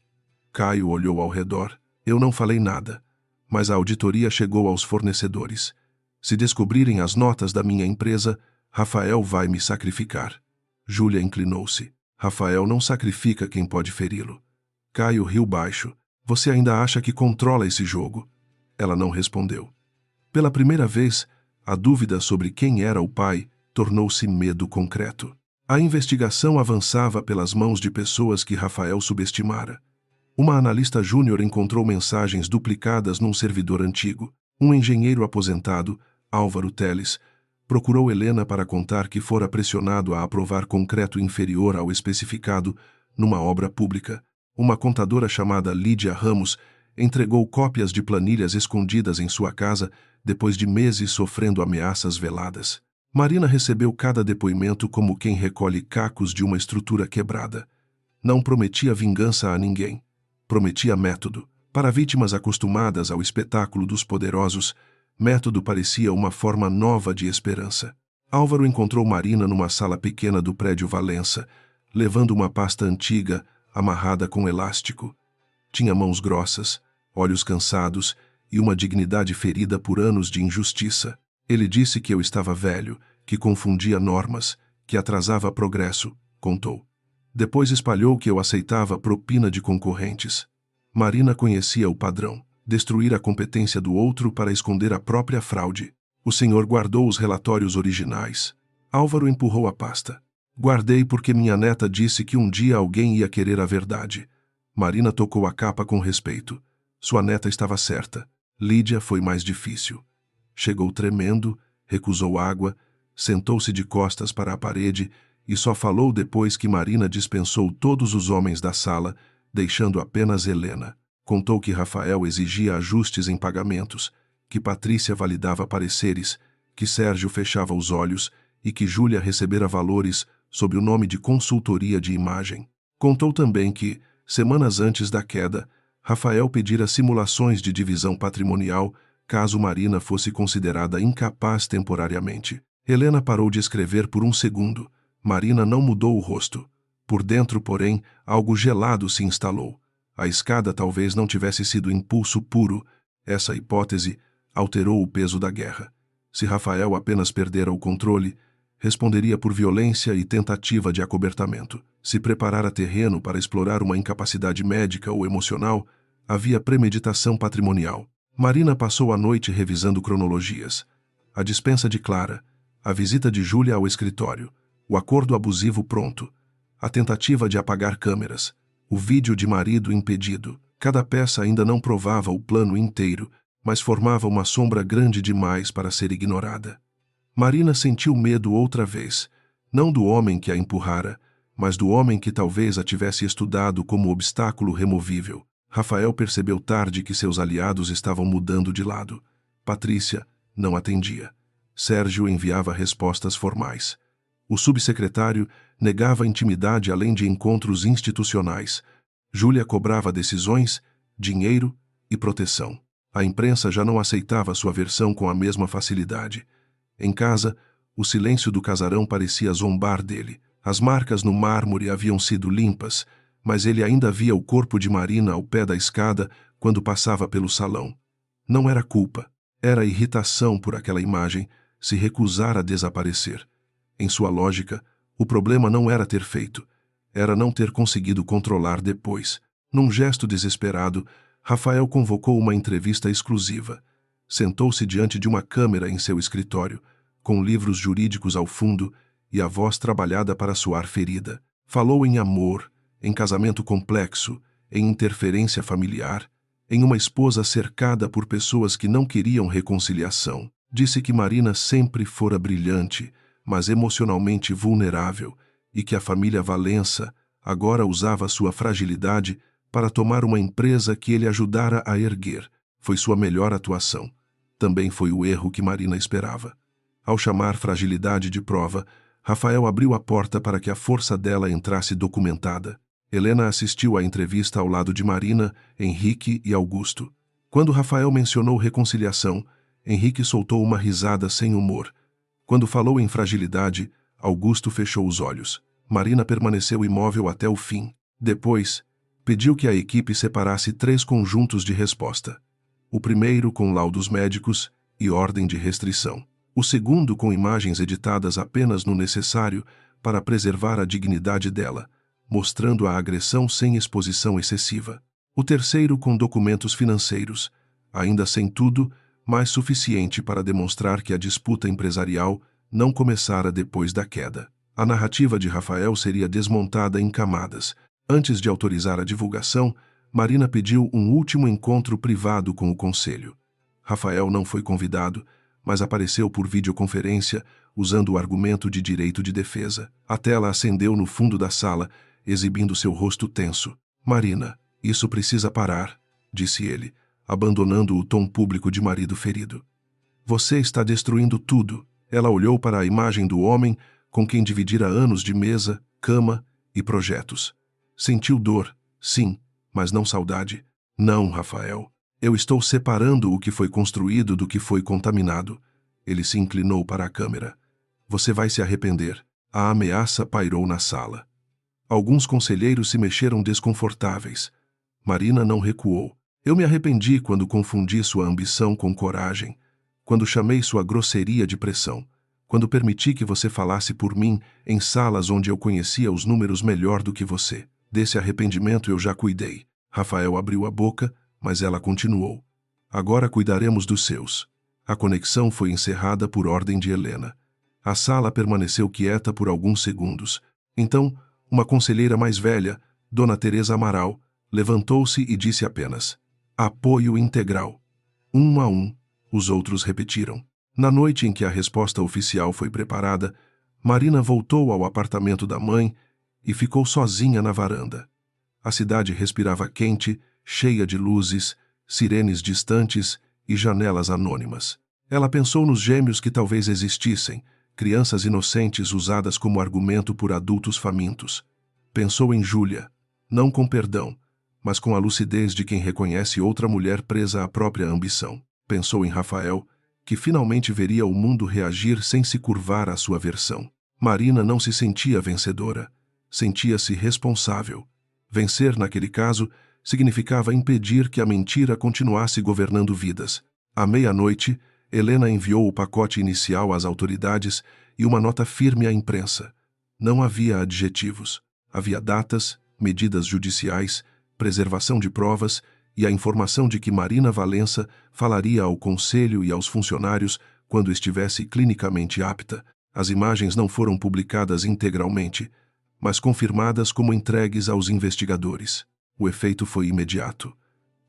Caio olhou ao redor. Eu não falei nada. Mas a auditoria chegou aos fornecedores. Se descobrirem as notas da minha empresa, Rafael vai me sacrificar. Júlia inclinou-se. Rafael não sacrifica quem pode feri-lo. Caio riu baixo. Você ainda acha que controla esse jogo? Ela não respondeu. Pela primeira vez, a dúvida sobre quem era o pai tornou-se medo concreto. A investigação avançava pelas mãos de pessoas que Rafael subestimara. Uma analista júnior encontrou mensagens duplicadas num servidor antigo. Um engenheiro aposentado, Álvaro Teles, procurou Helena para contar que fora pressionado a aprovar concreto inferior ao especificado numa obra pública. Uma contadora chamada Lídia Ramos entregou cópias de planilhas escondidas em sua casa depois de meses sofrendo ameaças veladas. Marina recebeu cada depoimento como quem recolhe cacos de uma estrutura quebrada. Não prometia vingança a ninguém. Prometia método. Para vítimas acostumadas ao espetáculo dos poderosos, método parecia uma forma nova de esperança. Álvaro encontrou Marina numa sala pequena do prédio Valença, levando uma pasta antiga, amarrada com elástico. Tinha mãos grossas, olhos cansados e uma dignidade ferida por anos de injustiça. Ele disse que eu estava velho, que confundia normas, que atrasava progresso, contou. Depois espalhou que eu aceitava propina de concorrentes. Marina conhecia o padrão. Destruir a competência do outro para esconder a própria fraude. O senhor guardou os relatórios originais. Álvaro empurrou a pasta. Guardei porque minha neta disse que um dia alguém ia querer a verdade. Marina tocou a capa com respeito. Sua neta estava certa. Lídia foi mais difícil. Chegou tremendo, recusou água, sentou-se de costas para a parede e só falou depois que Marina dispensou todos os homens da sala, deixando apenas Helena. Contou que Rafael exigia ajustes em pagamentos, que Patrícia validava pareceres, que Sérgio fechava os olhos e que Júlia recebera valores sob o nome de consultoria de imagem. Contou também que, semanas antes da queda, Rafael pedira simulações de divisão patrimonial caso Marina fosse considerada incapaz temporariamente. Helena parou de escrever por um segundo. Marina não mudou o rosto. Por dentro, porém, algo gelado se instalou. A escada talvez não tivesse sido impulso puro. Essa hipótese alterou o peso da guerra. Se Rafael apenas perdera o controle, responderia por violência e tentativa de acobertamento. Se preparara terreno para explorar uma incapacidade médica ou emocional, havia premeditação patrimonial. Marina passou a noite revisando cronologias. A dispensa de Clara, a visita de Júlia ao escritório, o acordo abusivo pronto, a tentativa de apagar câmeras, o vídeo de marido impedido. Cada peça ainda não provava o plano inteiro, mas formava uma sombra grande demais para ser ignorada. Marina sentiu medo outra vez, não do homem que a empurrara, mas do homem que talvez a tivesse estudado como obstáculo removível. Rafael percebeu tarde que seus aliados estavam mudando de lado. Patrícia não atendia. Sérgio enviava respostas formais. O subsecretário negava intimidade além de encontros institucionais. Júlia cobrava decisões, dinheiro e proteção. A imprensa já não aceitava sua versão com a mesma facilidade. Em casa, o silêncio do casarão parecia zombar dele. As marcas no mármore haviam sido limpas, mas ele ainda via o corpo de Marina ao pé da escada quando passava pelo salão. Não era culpa, era irritação por aquela imagem, se recusar a desaparecer. Em sua lógica, o problema não era ter feito, era não ter conseguido controlar depois. Num gesto desesperado, Rafael convocou uma entrevista exclusiva. Sentou-se diante de uma câmera em seu escritório, com livros jurídicos ao fundo e a voz trabalhada para soar ferida. Falou em amor, em casamento complexo, em interferência familiar, em uma esposa cercada por pessoas que não queriam reconciliação. Disse que Marina sempre fora brilhante, mas emocionalmente vulnerável, e que a família Valença agora usava sua fragilidade para tomar uma empresa que ele ajudara a erguer. Foi sua melhor atuação. Também foi o erro que Marina esperava. Ao chamar fragilidade de prova, Rafael abriu a porta para que a força dela entrasse documentada. Helena assistiu à entrevista ao lado de Marina, Henrique e Augusto. Quando Rafael mencionou reconciliação, Henrique soltou uma risada sem humor. Quando falou em fragilidade, Augusto fechou os olhos. Marina permaneceu imóvel até o fim. Depois, pediu que a equipe separasse 3 conjuntos de resposta. O primeiro com laudos médicos e ordem de restrição. O segundo com imagens editadas apenas no necessário para preservar a dignidade dela, mostrando a agressão sem exposição excessiva. O terceiro com documentos financeiros, ainda sem tudo, mas suficiente para demonstrar que a disputa empresarial não começara depois da queda. A narrativa de Rafael seria desmontada em camadas. Antes de autorizar a divulgação, Marina pediu um último encontro privado com o conselho. Rafael não foi convidado, mas apareceu por videoconferência, usando o argumento de direito de defesa. A tela acendeu no fundo da sala, exibindo seu rosto tenso. Marina, isso precisa parar, disse ele, abandonando o tom público de marido ferido. Você está destruindo tudo. Ela olhou para a imagem do homem com quem dividira anos de mesa, cama e projetos. Sentiu dor, sim, mas não saudade. Não, Rafael. Eu estou separando o que foi construído do que foi contaminado. Ele se inclinou para a câmera. Você vai se arrepender. A ameaça pairou na sala. Alguns conselheiros se mexeram desconfortáveis. Marina não recuou. Eu me arrependi quando confundi sua ambição com coragem, quando chamei sua grosseria de pressão, quando permiti que você falasse por mim em salas onde eu conhecia os números melhor do que você. Desse arrependimento eu já cuidei. Rafael abriu a boca, mas ela continuou. Agora cuidaremos dos seus. A conexão foi encerrada por ordem de Helena. A sala permaneceu quieta por alguns segundos. Então, uma conselheira mais velha, Dona Teresa Amaral, levantou-se e disse apenas: apoio integral. 1 a 1, os outros repetiram. Na noite em que a resposta oficial foi preparada, Marina voltou ao apartamento da mãe e ficou sozinha na varanda. A cidade respirava quente, cheia de luzes, sirenes distantes e janelas anônimas. Ela pensou nos gêmeos que talvez existissem, crianças inocentes usadas como argumento por adultos famintos. Pensou em Júlia, não com perdão, mas com a lucidez de quem reconhece outra mulher presa à própria ambição. Pensou em Rafael, que finalmente veria o mundo reagir sem se curvar à sua versão. Marina não se sentia vencedora, sentia-se responsável. Vencer, naquele caso, significava impedir que a mentira continuasse governando vidas. À meia-noite, Helena enviou o pacote inicial às autoridades e uma nota firme à imprensa. Não havia adjetivos. Havia datas, medidas judiciais, preservação de provas e a informação de que Marina Valença falaria ao conselho e aos funcionários quando estivesse clinicamente apta. As imagens não foram publicadas integralmente, mas confirmadas como entregues aos investigadores. O efeito foi imediato.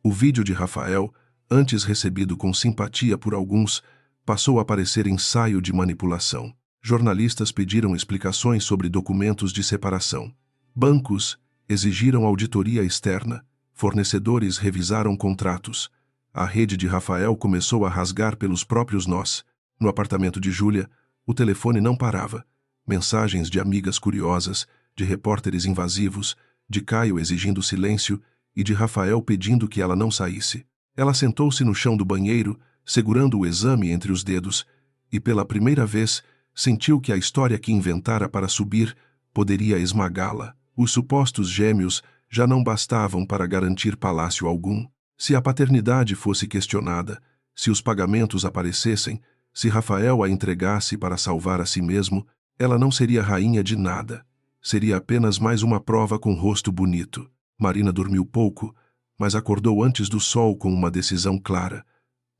O vídeo de Rafael, antes recebido com simpatia por alguns, passou a parecer ensaio de manipulação. Jornalistas pediram explicações sobre documentos de separação. Bancos exigiram auditoria externa. Fornecedores revisaram contratos. A rede de Rafael começou a rasgar pelos próprios nós. No apartamento de Júlia, o telefone não parava. Mensagens de amigas curiosas, de repórteres invasivos, de Caio exigindo silêncio e de Rafael pedindo que ela não saísse. Ela sentou-se no chão do banheiro, segurando o exame entre os dedos, e pela primeira vez sentiu que a história que inventara para subir poderia esmagá-la. Os supostos gêmeos já não bastavam para garantir palácio algum. Se a paternidade fosse questionada, se os pagamentos aparecessem, se Rafael a entregasse para salvar a si mesmo, ela não seria rainha de nada. Seria apenas mais uma prova com rosto bonito. Marina dormiu pouco, mas acordou antes do sol com uma decisão clara.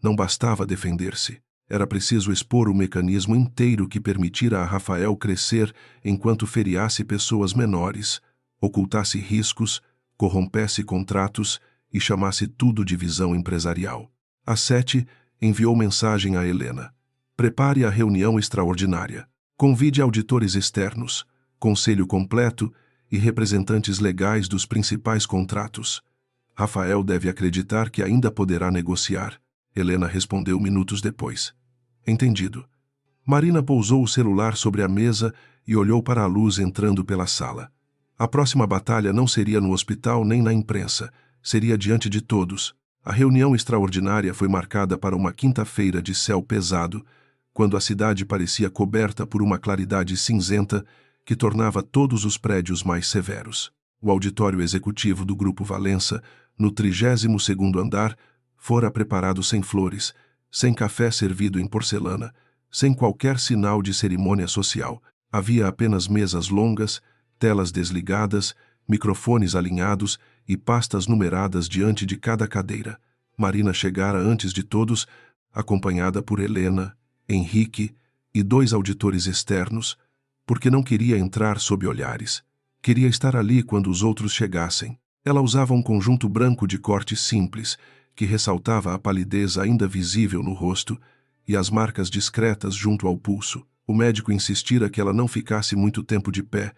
Não bastava defender-se. Era preciso expor o mecanismo inteiro que permitira a Rafael crescer enquanto feriasse pessoas menores, ocultasse riscos, corrompesse contratos e chamasse tudo divisão empresarial. Às 7, enviou mensagem a Helena. Prepare a reunião extraordinária. Convide auditores externos, conselho completo e representantes legais dos principais contratos. Rafael deve acreditar que ainda poderá negociar. Helena respondeu minutos depois. Entendido. Marina pousou o celular sobre a mesa e olhou para a luz entrando pela sala. A próxima batalha não seria no hospital nem na imprensa, seria diante de todos. A reunião extraordinária foi marcada para uma quinta-feira de céu pesado, quando a cidade parecia coberta por uma claridade cinzenta que tornava todos os prédios mais severos. O auditório executivo do Grupo Valença, no 32º andar, fora preparado sem flores, sem café servido em porcelana, sem qualquer sinal de cerimônia social. Havia apenas mesas longas, telas desligadas, microfones alinhados e pastas numeradas diante de cada cadeira. Marina chegara antes de todos, acompanhada por Helena, Henrique e 2 auditores externos, porque não queria entrar sob olhares. Queria estar ali quando os outros chegassem. Ela usava um conjunto branco de corte simples, que ressaltava a palidez ainda visível no rosto e as marcas discretas junto ao pulso. O médico insistira que ela não ficasse muito tempo de pé,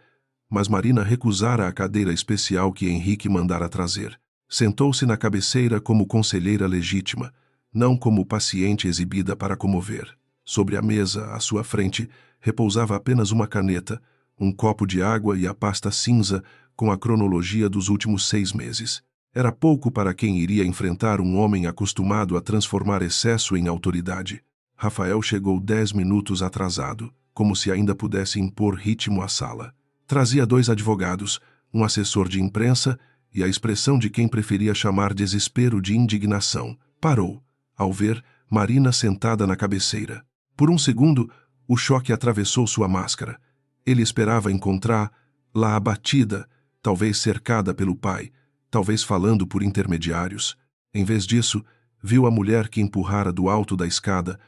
mas Marina recusara a cadeira especial que Henrique mandara trazer. Sentou-se na cabeceira como conselheira legítima, não como paciente exibida para comover. Sobre a mesa, à sua frente, repousava apenas uma caneta, um copo de água e a pasta cinza com a cronologia dos últimos 6 meses. Era pouco para quem iria enfrentar um homem acostumado a transformar excesso em autoridade. Rafael chegou 10 minutos atrasado, como se ainda pudesse impor ritmo à sala. Trazia 2 advogados, um assessor de imprensa e a expressão de quem preferia chamar desespero de indignação. Parou, ao ver Marina sentada na cabeceira. Por um segundo, o choque atravessou sua máscara. Ele esperava encontrar-la abatida, talvez cercada pelo pai, talvez falando por intermediários. Em vez disso, viu a mulher que empurrara do alto da escada,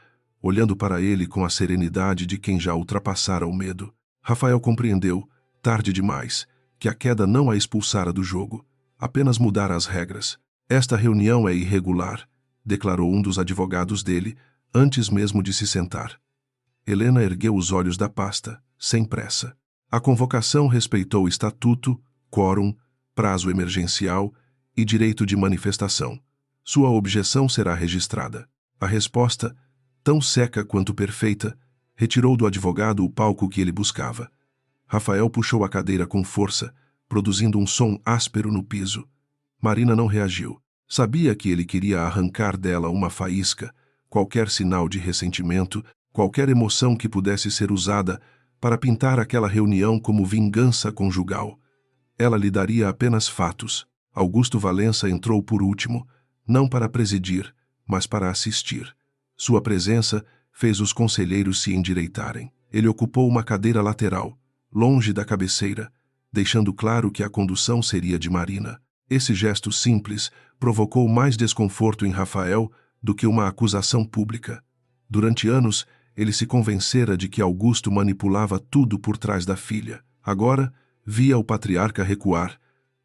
olhando para ele com a serenidade de quem já ultrapassara o medo. Rafael compreendeu, tarde demais, que a queda não a expulsara do jogo, apenas mudara as regras. Esta reunião é irregular, declarou um dos advogados dele, antes mesmo de se sentar. Helena ergueu os olhos da pasta, sem pressa. A convocação respeitou estatuto, quórum, prazo emergencial e direito de manifestação. Sua objeção será registrada. A resposta, tão seca quanto perfeita, retirou do advogado o palco que ele buscava. Rafael puxou a cadeira com força, produzindo um som áspero no piso. Marina não reagiu. Sabia que ele queria arrancar dela uma faísca, qualquer sinal de ressentimento, qualquer emoção que pudesse ser usada para pintar aquela reunião como vingança conjugal. Ela lhe daria apenas fatos. Augusto Valença entrou por último, não para presidir, mas para assistir. Sua presença fez os conselheiros se endireitarem. Ele ocupou uma cadeira lateral, longe da cabeceira, deixando claro que a condução seria de Marina. Esse gesto simples provocou mais desconforto em Rafael do que uma acusação pública. Durante anos, ele se convencera de que Augusto manipulava tudo por trás da filha. Agora, via o patriarca recuar,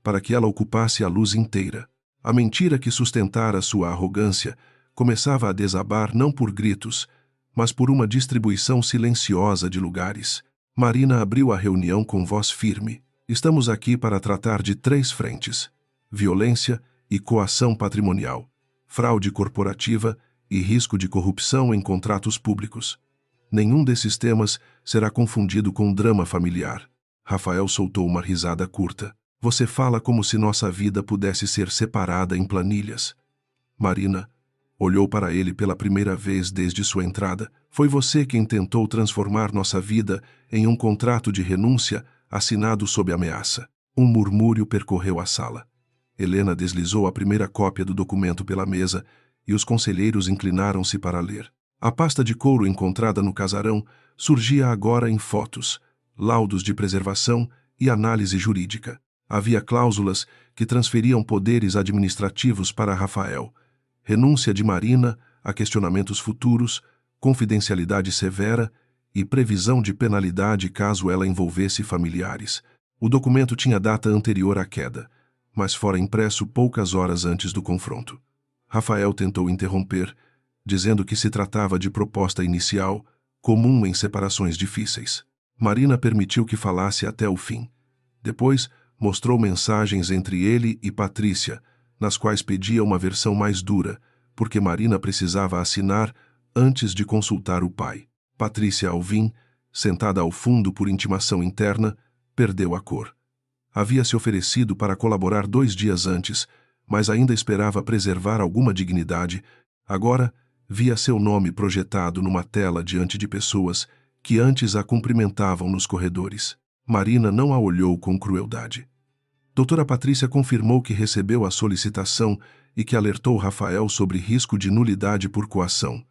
para que ela ocupasse a luz inteira. A mentira que sustentara sua arrogância começava a desabar não por gritos, mas por uma distribuição silenciosa de lugares. Marina abriu a reunião com voz firme. Estamos aqui para tratar de 3 frentes: violência e coação patrimonial, fraude corporativa e risco de corrupção em contratos públicos. Nenhum desses temas será confundido com drama familiar. Rafael soltou uma risada curta. Você fala como se nossa vida pudesse ser separada em planilhas. Marina olhou para ele pela primeira vez desde sua entrada. Foi você quem tentou transformar nossa vida em um contrato de renúncia assinado sob ameaça. Um murmúrio percorreu a sala. Helena deslizou a primeira cópia do documento pela mesa e os conselheiros inclinaram-se para ler. A pasta de couro encontrada no casarão surgia agora em fotos, laudos de preservação e análise jurídica. Havia cláusulas que transferiam poderes administrativos para Rafael, renúncia de Marina a questionamentos futuros, confidencialidade severa e previsão de penalidade caso ela envolvesse familiares. O documento tinha data anterior à queda, mas fora impresso poucas horas antes do confronto. Rafael tentou interromper, dizendo que se tratava de proposta inicial, comum em separações difíceis. Marina permitiu que falasse até o fim. Depois, mostrou mensagens entre ele e Patrícia, nas quais pedia uma versão mais dura, porque Marina precisava assinar antes de consultar o pai. Patrícia Alvim, sentada ao fundo por intimação interna, perdeu a cor. Havia se oferecido para colaborar 2 dias antes, mas ainda esperava preservar alguma dignidade. Agora, via seu nome projetado numa tela diante de pessoas que antes a cumprimentavam nos corredores. Marina não a olhou com crueldade. Doutora Patrícia confirmou que recebeu a solicitação e que alertou Rafael sobre risco de nulidade por coação,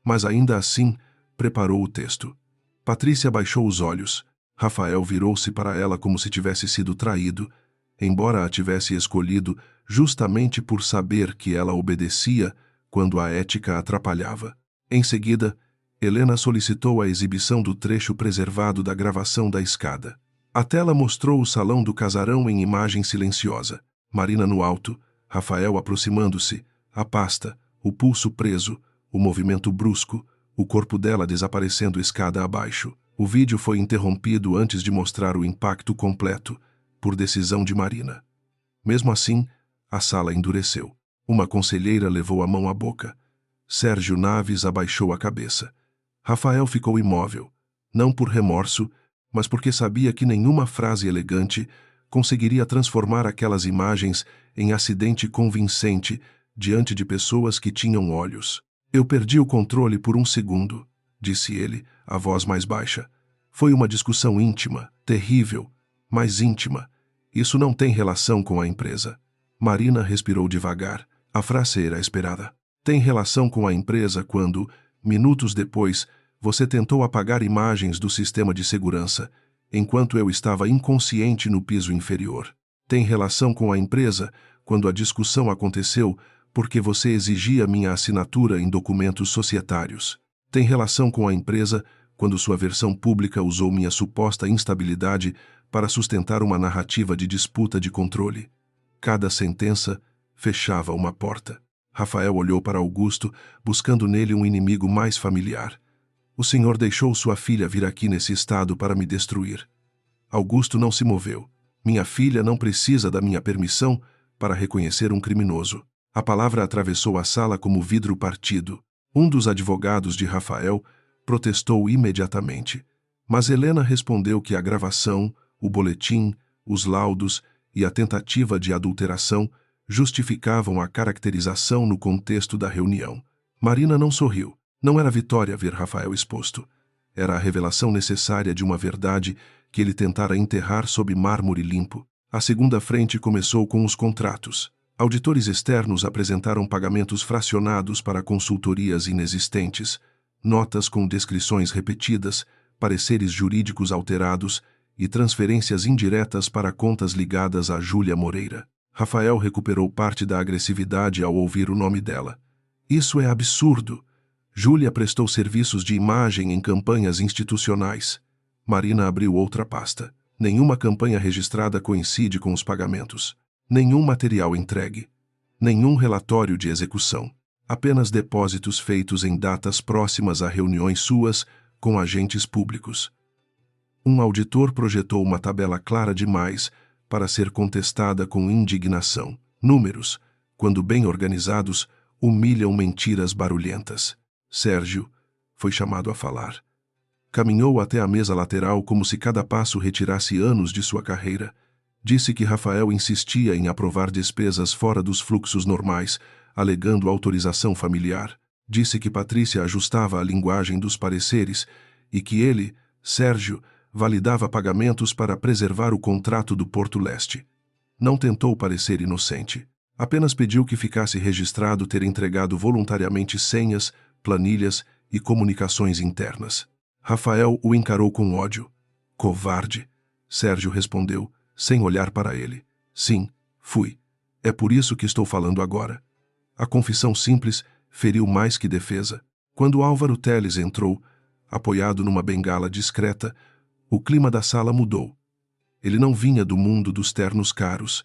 mas ainda assim preparou o texto. Patrícia baixou os olhos. Rafael virou-se para ela como se tivesse sido traído, embora a tivesse escolhido justamente por saber que ela obedecia quando a ética atrapalhava. Em seguida, Helena solicitou a exibição do trecho preservado da gravação da escada. A tela mostrou o salão do casarão em imagem silenciosa. Marina no alto, Rafael aproximando-se, a pasta, o pulso preso, o movimento brusco, o corpo dela desaparecendo escada abaixo. O vídeo foi interrompido antes de mostrar o impacto completo, por decisão de Marina. Mesmo assim, a sala endureceu. Uma conselheira levou a mão à boca. Sérgio Naves abaixou a cabeça. Rafael ficou imóvel, não por remorso, mas porque sabia que nenhuma frase elegante conseguiria transformar aquelas imagens em acidente convincente diante de pessoas que tinham olhos. Eu perdi o controle por 1 segundo, disse ele, a voz mais baixa. Foi uma discussão íntima, terrível, mas íntima. Isso não tem relação com a empresa. Marina respirou devagar. A frase era esperada. Tem relação com a empresa quando, minutos depois, você tentou apagar imagens do sistema de segurança, enquanto eu estava inconsciente no piso inferior. Tem relação com a empresa quando a discussão aconteceu porque você exigia minha assinatura em documentos societários. Tem relação com a empresa quando sua versão pública usou minha suposta instabilidade para sustentar uma narrativa de disputa de controle. Cada sentença fechava uma porta. Rafael olhou para Augusto, buscando nele um inimigo mais familiar. O senhor deixou sua filha vir aqui nesse estado para me destruir. Augusto não se moveu. Minha filha não precisa da minha permissão para reconhecer um criminoso. A palavra atravessou a sala como vidro partido. Um dos advogados de Rafael protestou imediatamente. Mas Helena respondeu que a gravação, o boletim, os laudos e a tentativa de adulteração justificavam a caracterização no contexto da reunião. Marina não sorriu. Não era vitória ver Rafael exposto. Era a revelação necessária de uma verdade que ele tentara enterrar sob mármore limpo. A segunda frente começou com os contratos. Auditores externos apresentaram pagamentos fracionados para consultorias inexistentes, notas com descrições repetidas, pareceres jurídicos alterados e transferências indiretas para contas ligadas a Júlia Moreira. Rafael recuperou parte da agressividade ao ouvir o nome dela. Isso é absurdo. Júlia prestou serviços de imagem em campanhas institucionais. Marina abriu outra pasta. Nenhuma campanha registrada coincide com os pagamentos. Nenhum material entregue. Nenhum relatório de execução. Apenas depósitos feitos em datas próximas a reuniões suas com agentes públicos. Um auditor projetou uma tabela clara demais para ser contestada com indignação. Números, quando bem organizados, humilham mentiras barulhentas. Sérgio foi chamado a falar. Caminhou até a mesa lateral como se cada passo retirasse anos de sua carreira. Disse que Rafael insistia em aprovar despesas fora dos fluxos normais, alegando autorização familiar. Disse que Patrícia ajustava a linguagem dos pareceres e que ele, Sérgio, validava pagamentos para preservar o contrato do Porto Leste. Não tentou parecer inocente. Apenas pediu que ficasse registrado ter entregado voluntariamente senhas, planilhas e comunicações internas. Rafael o encarou com ódio. Covarde. Sérgio respondeu, sem olhar para ele. Sim, fui. É por isso que estou falando agora. A confissão simples feriu mais que defesa. Quando Álvaro Teles entrou, apoiado numa bengala discreta, o clima da sala mudou. Ele não vinha do mundo dos ternos caros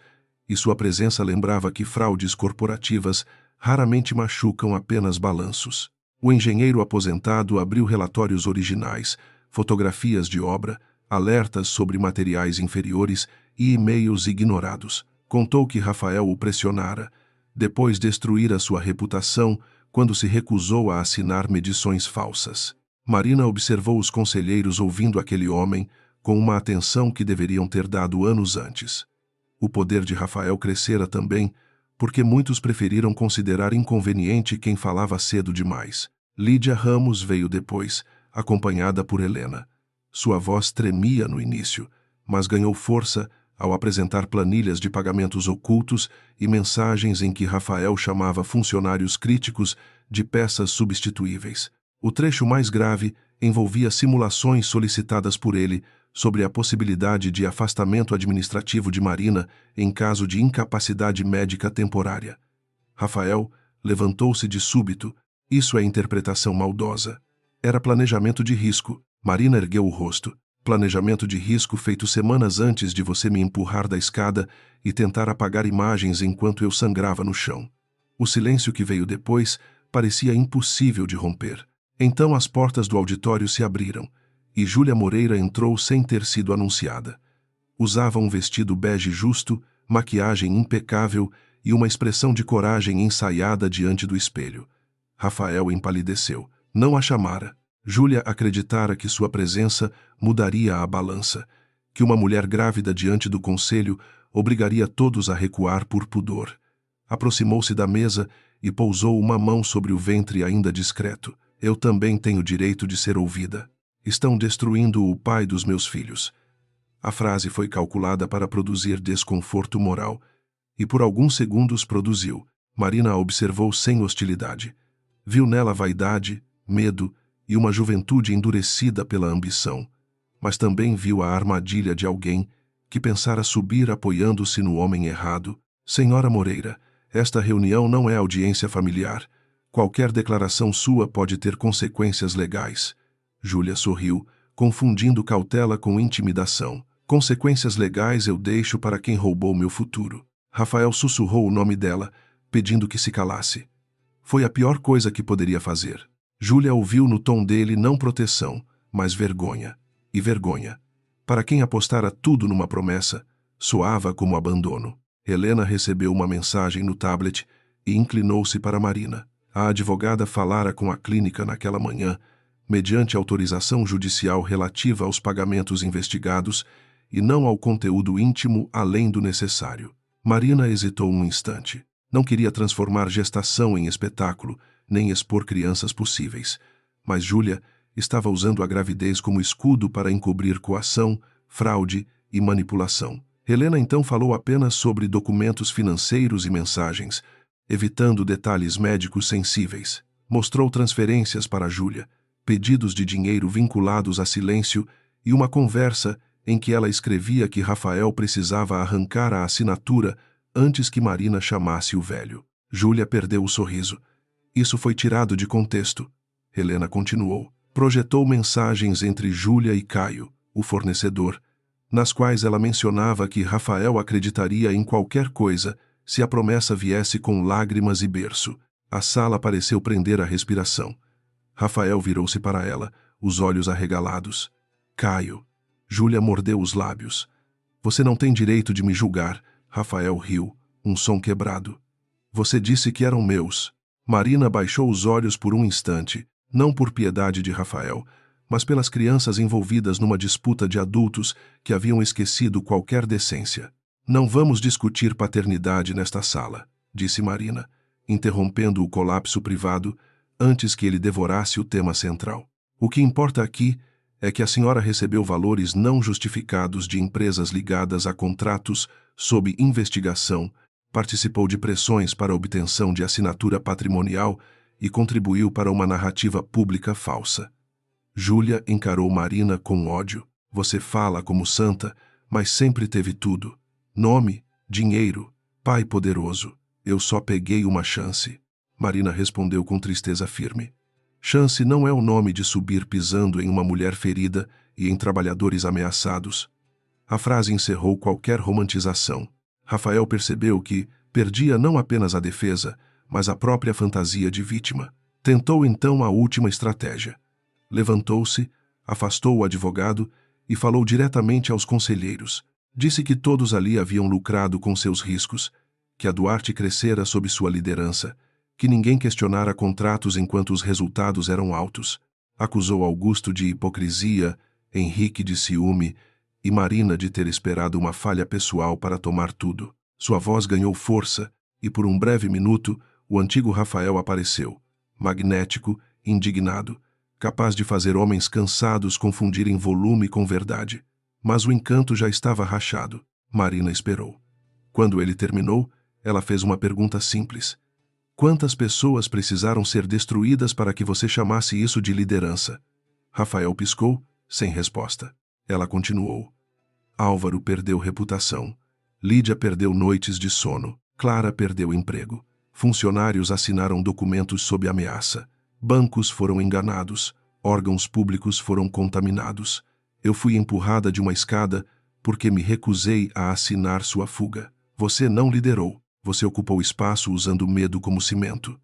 e sua presença lembrava que fraudes corporativas raramente machucam apenas balanços. O engenheiro aposentado abriu relatórios originais, fotografias de obra, alertas sobre materiais inferiores e e-mails ignorados. Contou que Rafael o pressionara, depois destruíra sua reputação quando se recusou a assinar medições falsas. Marina observou os conselheiros ouvindo aquele homem com uma atenção que deveriam ter dado anos antes. O poder de Rafael crescera também, porque muitos preferiram considerar inconveniente quem falava cedo demais. Lídia Ramos veio depois, acompanhada por Helena. Sua voz tremia no início, mas ganhou força ao apresentar planilhas de pagamentos ocultos e mensagens em que Rafael chamava funcionários críticos de peças substituíveis. O trecho mais grave envolvia simulações solicitadas por ele sobre a possibilidade de afastamento administrativo de Marina em caso de incapacidade médica temporária. Rafael levantou-se de súbito. Isso é interpretação maldosa. Era planejamento de risco. Marina ergueu o rosto. Planejamento de risco feito semanas antes de você me empurrar da escada e tentar apagar imagens enquanto eu sangrava no chão. O silêncio que veio depois parecia impossível de romper. Então as portas do auditório se abriram e Júlia Moreira entrou sem ter sido anunciada. Usava um vestido bege justo, maquiagem impecável e uma expressão de coragem ensaiada diante do espelho. Rafael empalideceu. Não a chamara. Júlia acreditara que sua presença mudaria a balança, que uma mulher grávida diante do conselho obrigaria todos a recuar por pudor. Aproximou-se da mesa e pousou uma mão sobre o ventre ainda discreto. Eu também tenho direito de ser ouvida. Estão destruindo o pai dos meus filhos. A frase foi calculada para produzir desconforto moral, e por alguns segundos produziu. Marina a observou sem hostilidade. Viu nela vaidade, medo e uma juventude endurecida pela ambição, mas também viu a armadilha de alguém que pensara subir apoiando-se no homem errado. Senhora Moreira, esta reunião não é audiência familiar. Qualquer declaração sua pode ter consequências legais. Júlia sorriu, confundindo cautela com intimidação. Consequências legais eu deixo para quem roubou meu futuro. Rafael sussurrou o nome dela, pedindo que se calasse. Foi a pior coisa que poderia fazer. Júlia ouviu no tom dele não proteção, mas vergonha. E vergonha. Para quem apostara tudo numa promessa, soava como abandono. Helena recebeu uma mensagem no tablet e inclinou-se para Marina. A advogada falara com a clínica naquela manhã, mediante autorização judicial relativa aos pagamentos investigados e não ao conteúdo íntimo além do necessário. Marina hesitou um instante. Não queria transformar gestação em espetáculo, nem expor crianças possíveis. Mas Júlia estava usando a gravidez como escudo para encobrir coação, fraude e manipulação. Helena então falou apenas sobre documentos financeiros e mensagens, evitando detalhes médicos sensíveis. Mostrou transferências para Júlia, pedidos de dinheiro vinculados a silêncio e uma conversa em que ela escrevia que Rafael precisava arrancar a assinatura antes que Marina chamasse o velho. Júlia perdeu o sorriso. Isso foi tirado de contexto. Helena continuou. Projetou mensagens entre Júlia e Caio, o fornecedor, nas quais ela mencionava que Rafael acreditaria em qualquer coisa se a promessa viesse com lágrimas e berço. A sala pareceu prender a respiração. Rafael virou-se para ela, os olhos arregalados. Caio. Júlia mordeu os lábios. Você não tem direito de me julgar. Rafael riu, um som quebrado. Você disse que eram meus. Marina baixou os olhos por um instante, não por piedade de Rafael, mas pelas crianças envolvidas numa disputa de adultos que haviam esquecido qualquer decência. Não vamos discutir paternidade nesta sala, disse Marina, interrompendo o colapso privado antes que ele devorasse o tema central. O que importa aqui é que a senhora recebeu valores não justificados de empresas ligadas a contratos sob investigação, participou de pressões para a obtenção de assinatura patrimonial e contribuiu para uma narrativa pública falsa. Júlia encarou Marina com ódio. Você fala como santa, mas sempre teve tudo. Nome, dinheiro, pai poderoso. Eu só peguei uma chance. Marina respondeu com tristeza firme. Chance não é o nome de subir pisando em uma mulher ferida e em trabalhadores ameaçados. A frase encerrou qualquer romantização. Rafael percebeu que perdia não apenas a defesa, mas a própria fantasia de vítima. Tentou então a última estratégia. Levantou-se, afastou o advogado e falou diretamente aos conselheiros. Disse que todos ali haviam lucrado com seus riscos, que a Duarte crescera sob sua liderança, que ninguém questionara contratos enquanto os resultados eram altos. Acusou Augusto de hipocrisia, Henrique de ciúme e Marina de ter esperado uma falha pessoal para tomar tudo. Sua voz ganhou força e, por um breve minuto, o antigo Rafael apareceu, magnético, indignado, capaz de fazer homens cansados confundirem volume com verdade. Mas o encanto já estava rachado. Marina esperou. Quando ele terminou, ela fez uma pergunta simples. Quantas pessoas precisaram ser destruídas para que você chamasse isso de liderança? Rafael piscou, sem resposta. Ela continuou. Álvaro perdeu reputação. Lídia perdeu noites de sono. Clara perdeu emprego. Funcionários assinaram documentos sob ameaça. Bancos foram enganados. Órgãos públicos foram contaminados. Eu fui empurrada de uma escada porque me recusei a assinar sua fuga. Você não liderou. Você ocupou espaço usando medo como cimento.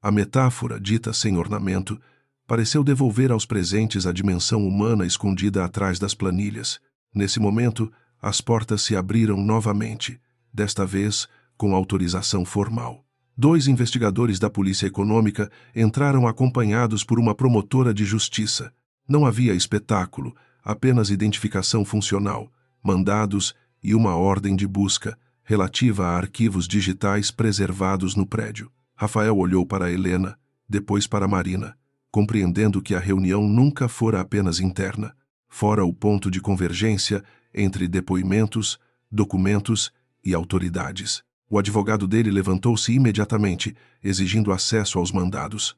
A metáfora, dita sem ornamento, pareceu devolver aos presentes a dimensão humana escondida atrás das planilhas. Nesse momento, as portas se abriram novamente, desta vez com autorização formal. 2 investigadores da Polícia Econômica entraram acompanhados por uma promotora de justiça. Não havia espetáculo, apenas identificação funcional, mandados e uma ordem de busca, relativa a arquivos digitais preservados no prédio. Rafael olhou para Helena, depois para Marina, compreendendo que a reunião nunca fora apenas interna, fora o ponto de convergência entre depoimentos, documentos e autoridades. O advogado dele levantou-se imediatamente, exigindo acesso aos mandados.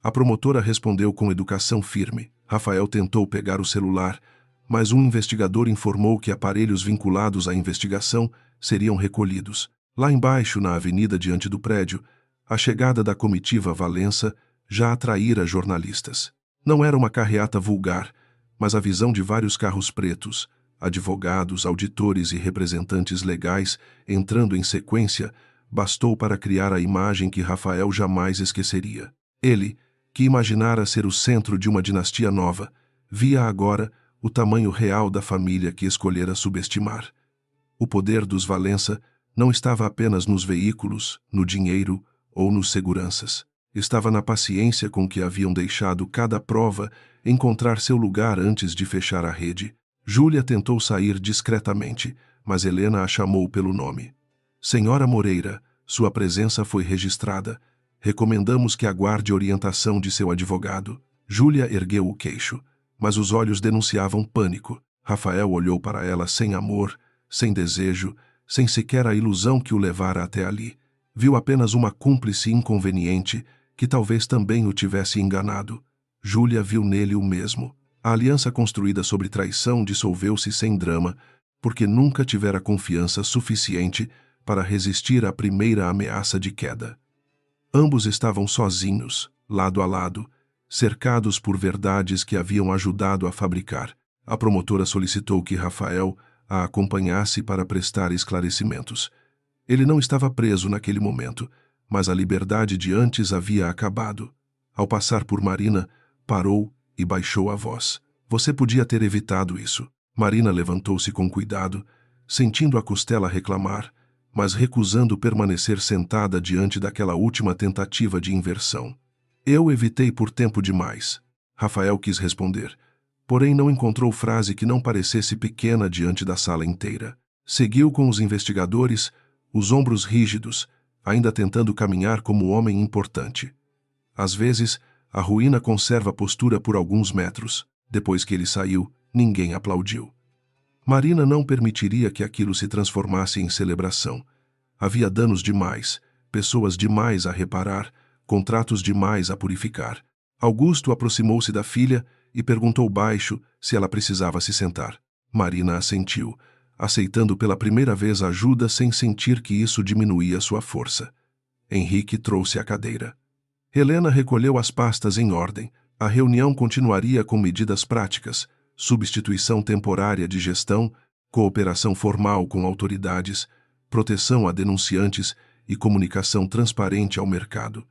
A promotora respondeu com educação firme. Rafael tentou pegar o celular, mas um investigador informou que aparelhos vinculados à investigação seriam recolhidos. Lá embaixo, na avenida diante do prédio, a chegada da comitiva Valença já atraíra jornalistas. Não era uma carreata vulgar, mas a visão de vários carros pretos, advogados, auditores e representantes legais entrando em sequência, bastou para criar a imagem que Rafael jamais esqueceria. Ele, que imaginara ser o centro de uma dinastia nova, via agora o tamanho real da família que escolhera subestimar. O poder dos Valença não estava apenas nos veículos, no dinheiro ou nos seguranças. Estava na paciência com que haviam deixado cada prova encontrar seu lugar antes de fechar a rede. Júlia tentou sair discretamente, mas Helena a chamou pelo nome. Senhora Moreira, sua presença foi registrada. Recomendamos que aguarde orientação de seu advogado. Júlia ergueu o queixo, mas os olhos denunciavam pânico. Rafael olhou para ela sem amor, sem desejo, sem sequer a ilusão que o levara até ali. Viu apenas uma cúmplice inconveniente que talvez também o tivesse enganado. Júlia viu nele o mesmo. A aliança construída sobre traição dissolveu-se sem drama, porque nunca tivera confiança suficiente para resistir à primeira ameaça de queda. Ambos estavam sozinhos, lado a lado, cercados por verdades que haviam ajudado a fabricar. A promotora solicitou que Rafael a acompanhasse para prestar esclarecimentos. Ele não estava preso naquele momento, mas a liberdade de antes havia acabado. Ao passar por Marina, parou e baixou a voz. Você podia ter evitado isso. Marina levantou-se com cuidado, sentindo a costela reclamar, mas recusando permanecer sentada diante daquela última tentativa de inversão. Eu evitei por tempo demais. Rafael quis responder, porém não encontrou frase que não parecesse pequena diante da sala inteira. Seguiu com os investigadores, os ombros rígidos, ainda tentando caminhar como homem importante. Às vezes, a ruína conserva postura por alguns metros. Depois que ele saiu, ninguém aplaudiu. Marina não permitiria que aquilo se transformasse em celebração. Havia danos demais, pessoas demais a reparar, contratos demais a purificar. Augusto aproximou-se da filha e perguntou baixo se ela precisava se sentar. Marina assentiu, aceitando pela primeira vez ajuda sem sentir que isso diminuía sua força. Henrique trouxe a cadeira. Helena recolheu as pastas em ordem. A reunião continuaria com medidas práticas, substituição temporária de gestão, cooperação formal com autoridades, proteção a denunciantes e comunicação transparente ao mercado.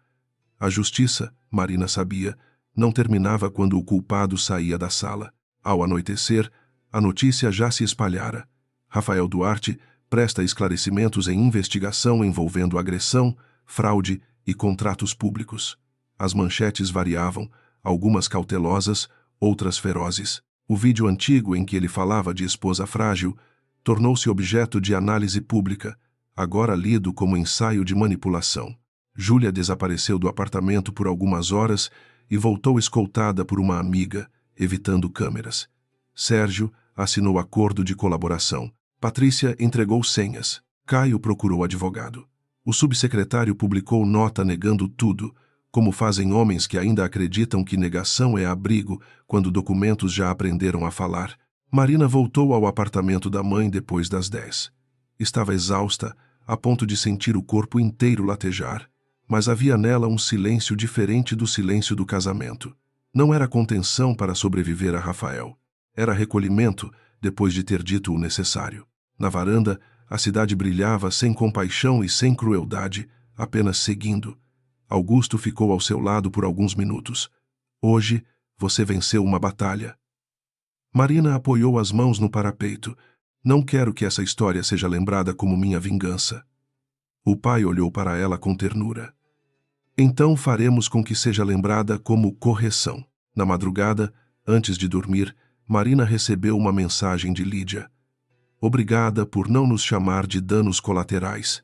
A justiça, Marina sabia, não terminava quando o culpado saía da sala. Ao anoitecer, a notícia já se espalhara. Rafael Duarte presta esclarecimentos em investigação envolvendo agressão, fraude e contratos públicos. As manchetes variavam, algumas cautelosas, outras ferozes. O vídeo antigo em que ele falava de esposa frágil tornou-se objeto de análise pública, agora lido como ensaio de manipulação. Júlia desapareceu do apartamento por algumas horas e voltou escoltada por uma amiga, evitando câmeras. Sérgio assinou acordo de colaboração. Patrícia entregou senhas. Caio procurou advogado. O subsecretário publicou nota negando tudo, como fazem homens que ainda acreditam que negação é abrigo quando documentos já aprenderam a falar. Marina voltou ao apartamento da mãe depois das 10. Estava exausta, a ponto de sentir o corpo inteiro latejar, mas havia nela um silêncio diferente do silêncio do casamento. Não era contenção para sobreviver a Rafael. Era recolhimento depois de ter dito o necessário. Na varanda, a cidade brilhava sem compaixão e sem crueldade, apenas seguindo. Augusto ficou ao seu lado por alguns minutos. Hoje, você venceu uma batalha. Marina apoiou as mãos no parapeito. Não quero que essa história seja lembrada como minha vingança. O pai olhou para ela com ternura. Então faremos com que seja lembrada como correção. Na madrugada, antes de dormir, Marina recebeu uma mensagem de Lídia. Obrigada por não nos chamar de danos colaterais.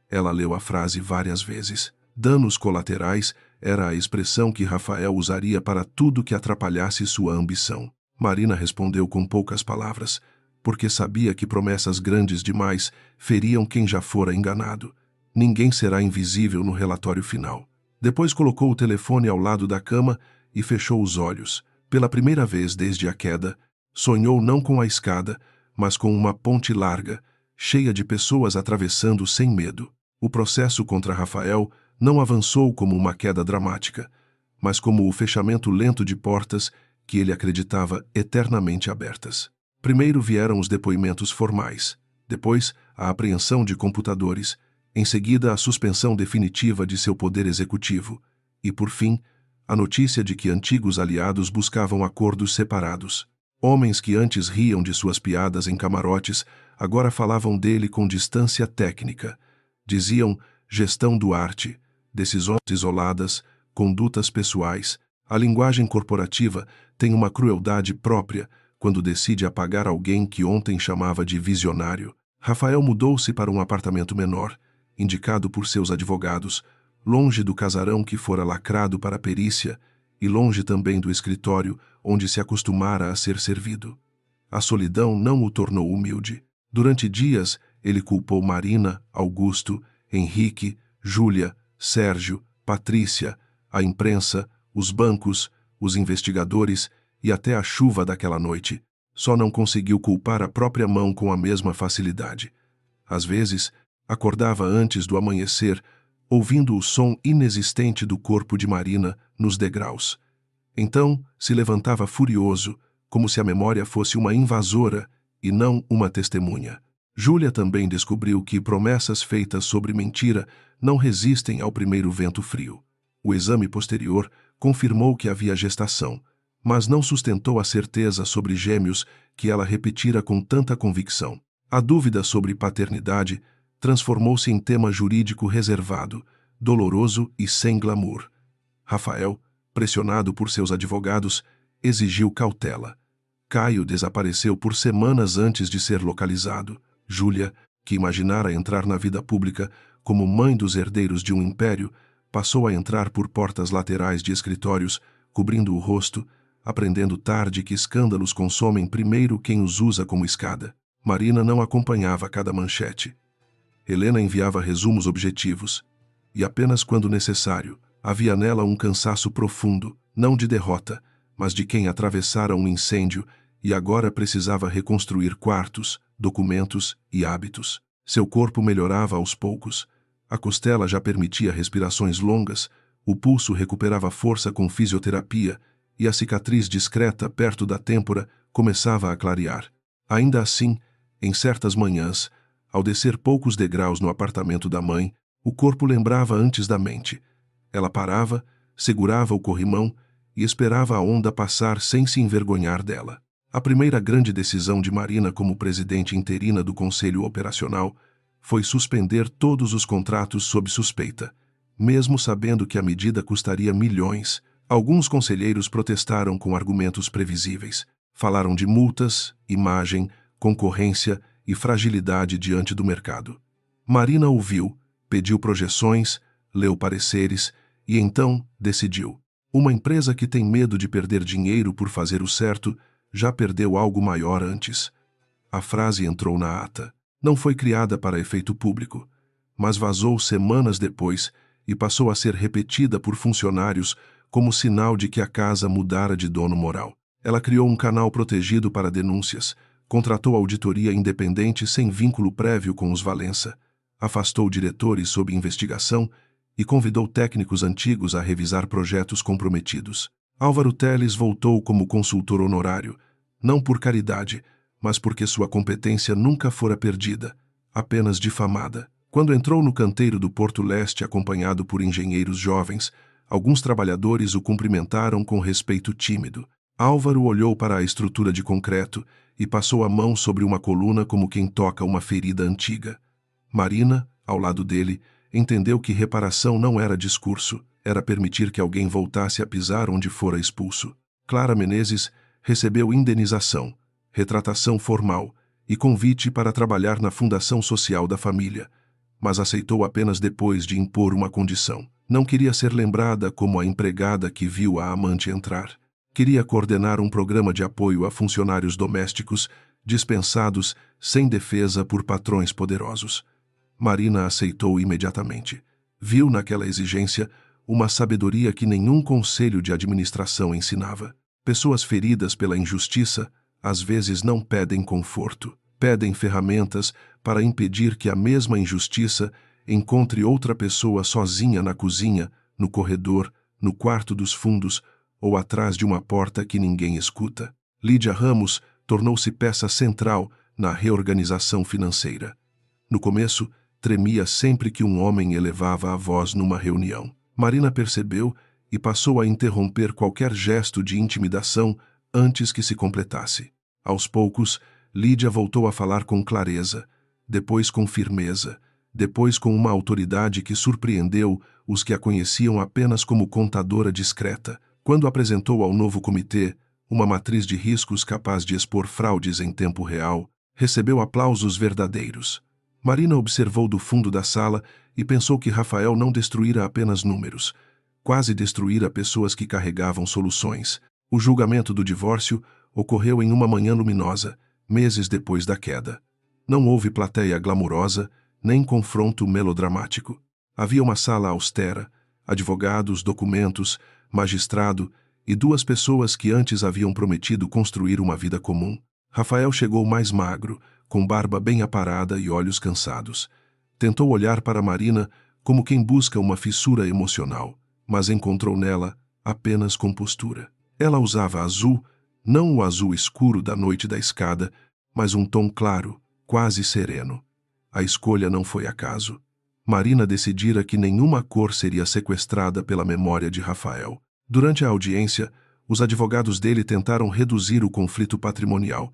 Ela leu a frase várias vezes. Danos colaterais era a expressão que Rafael usaria para tudo que atrapalhasse sua ambição. Marina respondeu com poucas palavras, porque sabia que promessas grandes demais feriam quem já fora enganado. Ninguém será invisível no relatório final. Depois colocou o telefone ao lado da cama e fechou os olhos. Pela primeira vez desde a queda, sonhou não com a escada, mas com uma ponte larga, cheia de pessoas atravessando sem medo. O processo contra Rafael não avançou como uma queda dramática, mas como o fechamento lento de portas que ele acreditava eternamente abertas. Primeiro vieram os depoimentos formais, depois a apreensão de computadores, em seguida a suspensão definitiva de seu poder executivo e, por fim, a notícia de que antigos aliados buscavam acordos separados. Homens que antes riam de suas piadas em camarotes agora falavam dele com distância técnica. Diziam gestão Duarte, decisões isoladas, condutas pessoais. A linguagem corporativa tem uma crueldade própria quando decide apagar alguém que ontem chamava de visionário. Rafael mudou-se para um apartamento menor, indicado por seus advogados, longe do casarão que fora lacrado para a perícia e longe também do escritório onde se acostumara a ser servido. A solidão não o tornou humilde. Durante dias, ele culpou Marina, Augusto, Henrique, Júlia, Sérgio, Patrícia, a imprensa, os bancos, os investigadores e até a chuva daquela noite. Só não conseguiu culpar a própria mão com a mesma facilidade. Às vezes, acordava antes do amanhecer, ouvindo o som inexistente do corpo de Marina nos degraus. Então, se levantava furioso, como se a memória fosse uma invasora e não uma testemunha. Júlia também descobriu que promessas feitas sobre mentira não resistem ao primeiro vento frio. O exame posterior confirmou que havia gestação, mas não sustentou a certeza sobre gêmeos que ela repetira com tanta convicção. A dúvida sobre paternidade transformou-se em tema jurídico reservado, doloroso e sem glamour. Rafael, pressionado por seus advogados, exigiu cautela. Caio desapareceu por semanas antes de ser localizado. Júlia, que imaginara entrar na vida pública como mãe dos herdeiros de um império, passou a entrar por portas laterais de escritórios, cobrindo o rosto, aprendendo tarde que escândalos consomem primeiro quem os usa como escada. Marina não acompanhava cada manchete. Helena enviava resumos objetivos, e apenas quando necessário, havia nela um cansaço profundo, não de derrota, mas de quem atravessara um incêndio e agora precisava reconstruir quartos, documentos e hábitos. Seu corpo melhorava aos poucos. A costela já permitia respirações longas, o pulso recuperava força com fisioterapia e a cicatriz discreta perto da têmpora começava a clarear. Ainda assim, em certas manhãs, Ao descer poucos degraus no apartamento da mãe, o corpo lembrava antes da mente. Ela parava, segurava o corrimão e esperava a onda passar sem se envergonhar dela. A primeira grande decisão de Marina como presidente interina do Conselho Operacional foi suspender todos os contratos sob suspeita, mesmo sabendo que a medida custaria milhões. Alguns conselheiros protestaram com argumentos previsíveis. Falaram de multas, imagem, concorrência e fragilidade diante do mercado. Marina ouviu, pediu projeções, leu pareceres e então decidiu. Uma empresa que tem medo de perder dinheiro por fazer o certo já perdeu algo maior antes. A frase entrou na ata. Não foi criada para efeito público, mas vazou semanas depois e passou a ser repetida por funcionários como sinal de que a casa mudara de dono moral. Ela criou um canal protegido para denúncias, contratou auditoria independente sem vínculo prévio com os Valença, afastou diretores sob investigação e convidou técnicos antigos a revisar projetos comprometidos. Álvaro Teles voltou como consultor honorário, não por caridade, mas porque sua competência nunca fora perdida, apenas difamada. Quando entrou no canteiro do Porto Leste acompanhado por engenheiros jovens, alguns trabalhadores o cumprimentaram com respeito tímido. Álvaro olhou para a estrutura de concreto e passou a mão sobre uma coluna como quem toca uma ferida antiga. Marina, ao lado dele, entendeu que reparação não era discurso, era permitir que alguém voltasse a pisar onde fora expulso. Clara Menezes recebeu indenização, retratação formal e convite para trabalhar na Fundação Social da Família, mas aceitou apenas depois de impor uma condição. Não queria ser lembrada como a empregada que viu a amante entrar. Queria coordenar um programa de apoio a funcionários domésticos dispensados sem defesa por patrões poderosos. Marina aceitou imediatamente. Viu naquela exigência uma sabedoria que nenhum conselho de administração ensinava. Pessoas feridas pela injustiça às vezes não pedem conforto, pedem ferramentas para impedir que a mesma injustiça encontre outra pessoa sozinha na cozinha, no corredor, no quarto dos fundos ou atrás de uma porta que ninguém escuta. Lídia Ramos tornou-se peça central na reorganização financeira. No começo, tremia sempre que um homem elevava a voz numa reunião. Marina percebeu e passou a interromper qualquer gesto de intimidação antes que se completasse. Aos poucos, Lídia voltou a falar com clareza, depois com firmeza, depois com uma autoridade que surpreendeu os que a conheciam apenas como contadora discreta. Quando apresentou ao novo comitê uma matriz de riscos capaz de expor fraudes em tempo real, recebeu aplausos verdadeiros. Marina observou do fundo da sala e pensou que Rafael não destruíra apenas números, quase destruíra pessoas que carregavam soluções. O julgamento do divórcio ocorreu em uma manhã luminosa, meses depois da queda. Não houve plateia glamurosa, nem confronto melodramático. Havia uma sala austera, advogados, documentos, magistrado e duas pessoas que antes haviam prometido construir uma vida comum. Rafael chegou mais magro, com barba bem aparada e olhos cansados. Tentou olhar para Marina como quem busca uma fissura emocional, mas encontrou nela apenas compostura. Ela usava azul, não o azul escuro da noite da escada, mas um tom claro, quase sereno. A escolha não foi acaso. Marina decidira que nenhuma cor seria sequestrada pela memória de Rafael. Durante a audiência, os advogados dele tentaram reduzir o conflito patrimonial,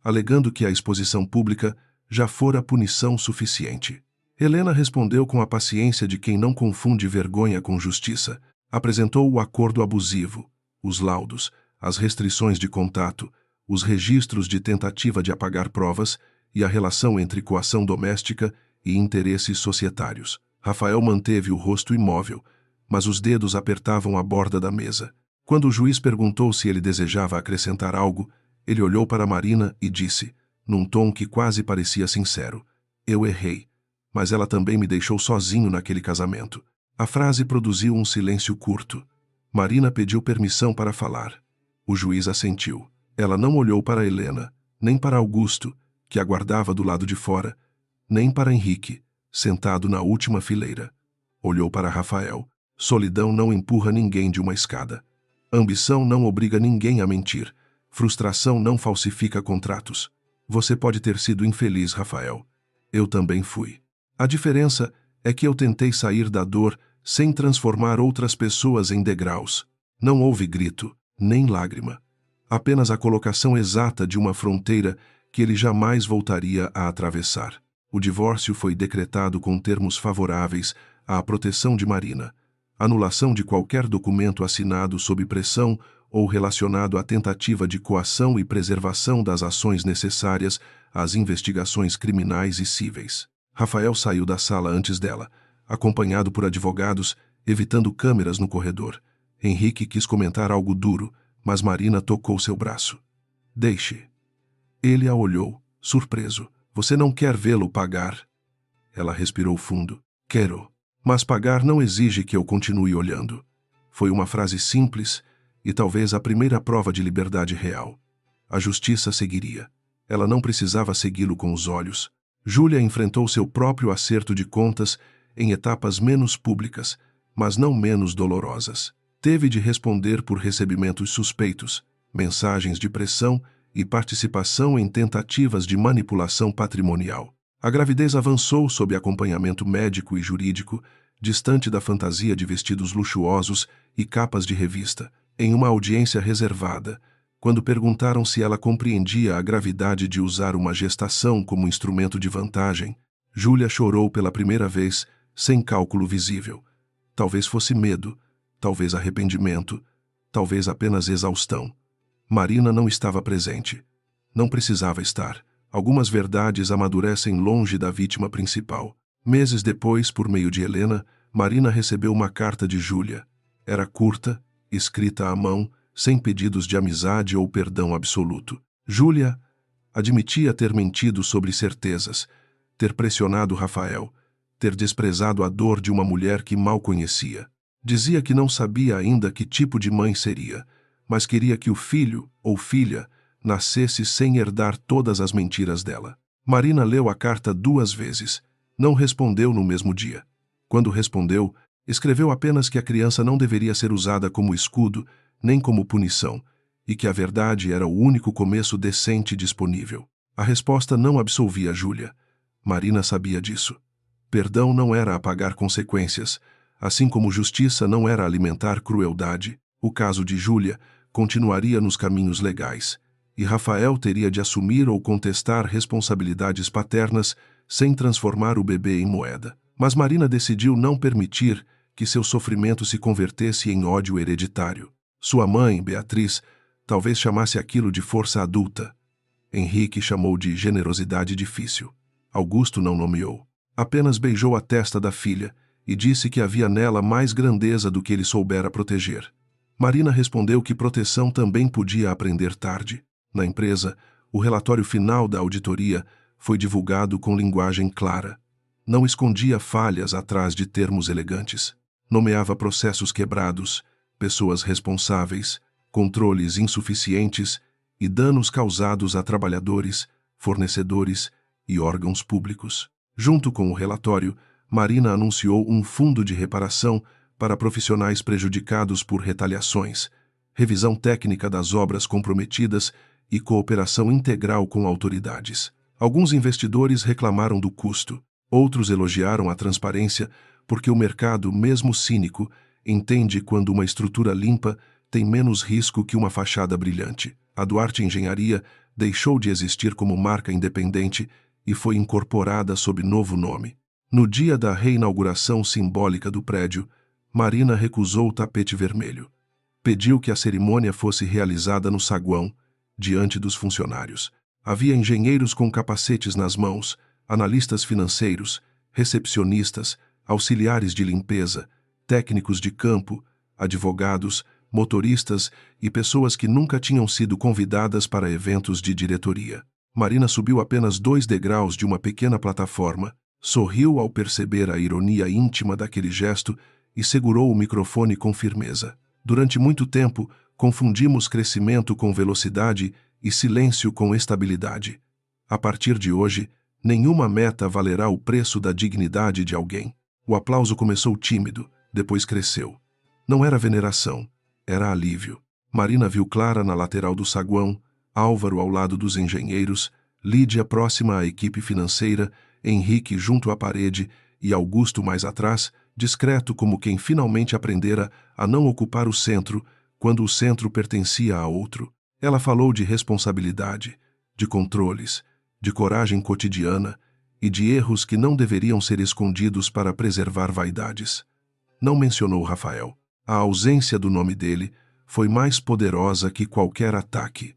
alegando que a exposição pública já fora punição suficiente. Helena respondeu com a paciência de quem não confunde vergonha com justiça. Apresentou o acordo abusivo, os laudos, as restrições de contato, os registros de tentativa de apagar provas e a relação entre coação doméstica e interesses societários. Rafael manteve o rosto imóvel, mas os dedos apertavam a borda da mesa. Quando o juiz perguntou se ele desejava acrescentar algo, ele olhou para Marina e disse, num tom que quase parecia sincero, "Eu errei, mas ela também me deixou sozinho naquele casamento." A frase produziu um silêncio curto. Marina pediu permissão para falar. O juiz assentiu. Ela não olhou para Helena, nem para Augusto, que aguardava do lado de fora, nem para Henrique, sentado na última fileira. Olhou para Rafael. Solidão não empurra ninguém de uma escada. Ambição não obriga ninguém a mentir. Frustração não falsifica contratos. Você pode ter sido infeliz, Rafael. Eu também fui. A diferença é que eu tentei sair da dor sem transformar outras pessoas em degraus. Não houve grito, nem lágrima. Apenas a colocação exata de uma fronteira que ele jamais voltaria a atravessar. O divórcio foi decretado com termos favoráveis à proteção de Marina. Anulação de qualquer documento assinado sob pressão ou relacionado à tentativa de coação e preservação das ações necessárias às investigações criminais e cíveis. Rafael saiu da sala antes dela, acompanhado por advogados, evitando câmeras no corredor. Henrique quis comentar algo duro, mas Marina tocou seu braço. Deixe. Ele a olhou, surpreso. Você não quer vê-lo pagar? Ela respirou fundo. Quero. Mas pagar não exige que eu continue olhando. Foi uma frase simples e talvez a primeira prova de liberdade real. A justiça seguiria. Ela não precisava segui-lo com os olhos. Júlia enfrentou seu próprio acerto de contas em etapas menos públicas, mas não menos dolorosas. Teve de responder por recebimentos suspeitos, mensagens de pressão e participação em tentativas de manipulação patrimonial. A gravidez avançou sob acompanhamento médico e jurídico, distante da fantasia de vestidos luxuosos e capas de revista. Em uma audiência reservada, quando perguntaram se ela compreendia a gravidade de usar uma gestação como instrumento de vantagem, Júlia chorou pela primeira vez, sem cálculo visível. Talvez fosse medo, talvez arrependimento, talvez apenas exaustão. Marina não estava presente. Não precisava estar. Algumas verdades amadurecem longe da vítima principal. Meses depois, por meio de Helena, Marina recebeu uma carta de Júlia. Era curta, escrita à mão, sem pedidos de amizade ou perdão absoluto. Júlia admitia ter mentido sobre certezas, ter pressionado Rafael, ter desprezado a dor de uma mulher que mal conhecia. Dizia que não sabia ainda que tipo de mãe seria, mas queria que o filho ou filha nascesse sem herdar todas as mentiras dela. Marina leu a carta 2 vezes. Não respondeu no mesmo dia. Quando respondeu, escreveu apenas que a criança não deveria ser usada como escudo, nem como punição, e que a verdade era o único começo decente disponível. A resposta não absolvia Júlia. Marina sabia disso. Perdão não era apagar consequências, assim como justiça não era alimentar crueldade. O caso de Júlia continuaria nos caminhos legais, e Rafael teria de assumir ou contestar responsabilidades paternas sem transformar o bebê em moeda. Mas Marina decidiu não permitir que seu sofrimento se convertesse em ódio hereditário. Sua mãe, Beatriz, talvez chamasse aquilo de força adulta. Henrique chamou de generosidade difícil. Augusto não nomeou. Apenas beijou a testa da filha e disse que havia nela mais grandeza do que ele soubera proteger. Marina respondeu que proteção também podia aprender tarde. Na empresa, o relatório final da auditoria foi divulgado com linguagem clara. Não escondia falhas atrás de termos elegantes. Nomeava processos quebrados, pessoas responsáveis, controles insuficientes e danos causados a trabalhadores, fornecedores e órgãos públicos. Junto com o relatório, Marina anunciou um fundo de reparação para profissionais prejudicados por retaliações, revisão técnica das obras comprometidas e cooperação integral com autoridades. Alguns investidores reclamaram do custo, outros elogiaram a transparência, porque o mercado, mesmo cínico, entende quando uma estrutura limpa tem menos risco que uma fachada brilhante. A Duarte Engenharia deixou de existir como marca independente e foi incorporada sob novo nome. No dia da reinauguração simbólica do prédio, Marina recusou o tapete vermelho. Pediu que a cerimônia fosse realizada no saguão, diante dos funcionários. Havia engenheiros com capacetes nas mãos, analistas financeiros, recepcionistas, auxiliares de limpeza, técnicos de campo, advogados, motoristas e pessoas que nunca tinham sido convidadas para eventos de diretoria. Marina subiu apenas 2 degraus de uma pequena plataforma, sorriu ao perceber a ironia íntima daquele gesto e segurou o microfone com firmeza. Durante muito tempo, confundimos crescimento com velocidade e silêncio com estabilidade. A partir de hoje, nenhuma meta valerá o preço da dignidade de alguém. O aplauso começou tímido, depois cresceu. Não era veneração, era alívio. Marina viu Clara na lateral do saguão, Álvaro ao lado dos engenheiros, Lídia próxima à equipe financeira, Henrique junto à parede e Augusto mais atrás, discreto como quem finalmente aprendera a não ocupar o centro quando o centro pertencia a outro. Ela falou de responsabilidade, de controles, de coragem cotidiana e de erros que não deveriam ser escondidos para preservar vaidades. Não mencionou Rafael. A ausência do nome dele foi mais poderosa que qualquer ataque.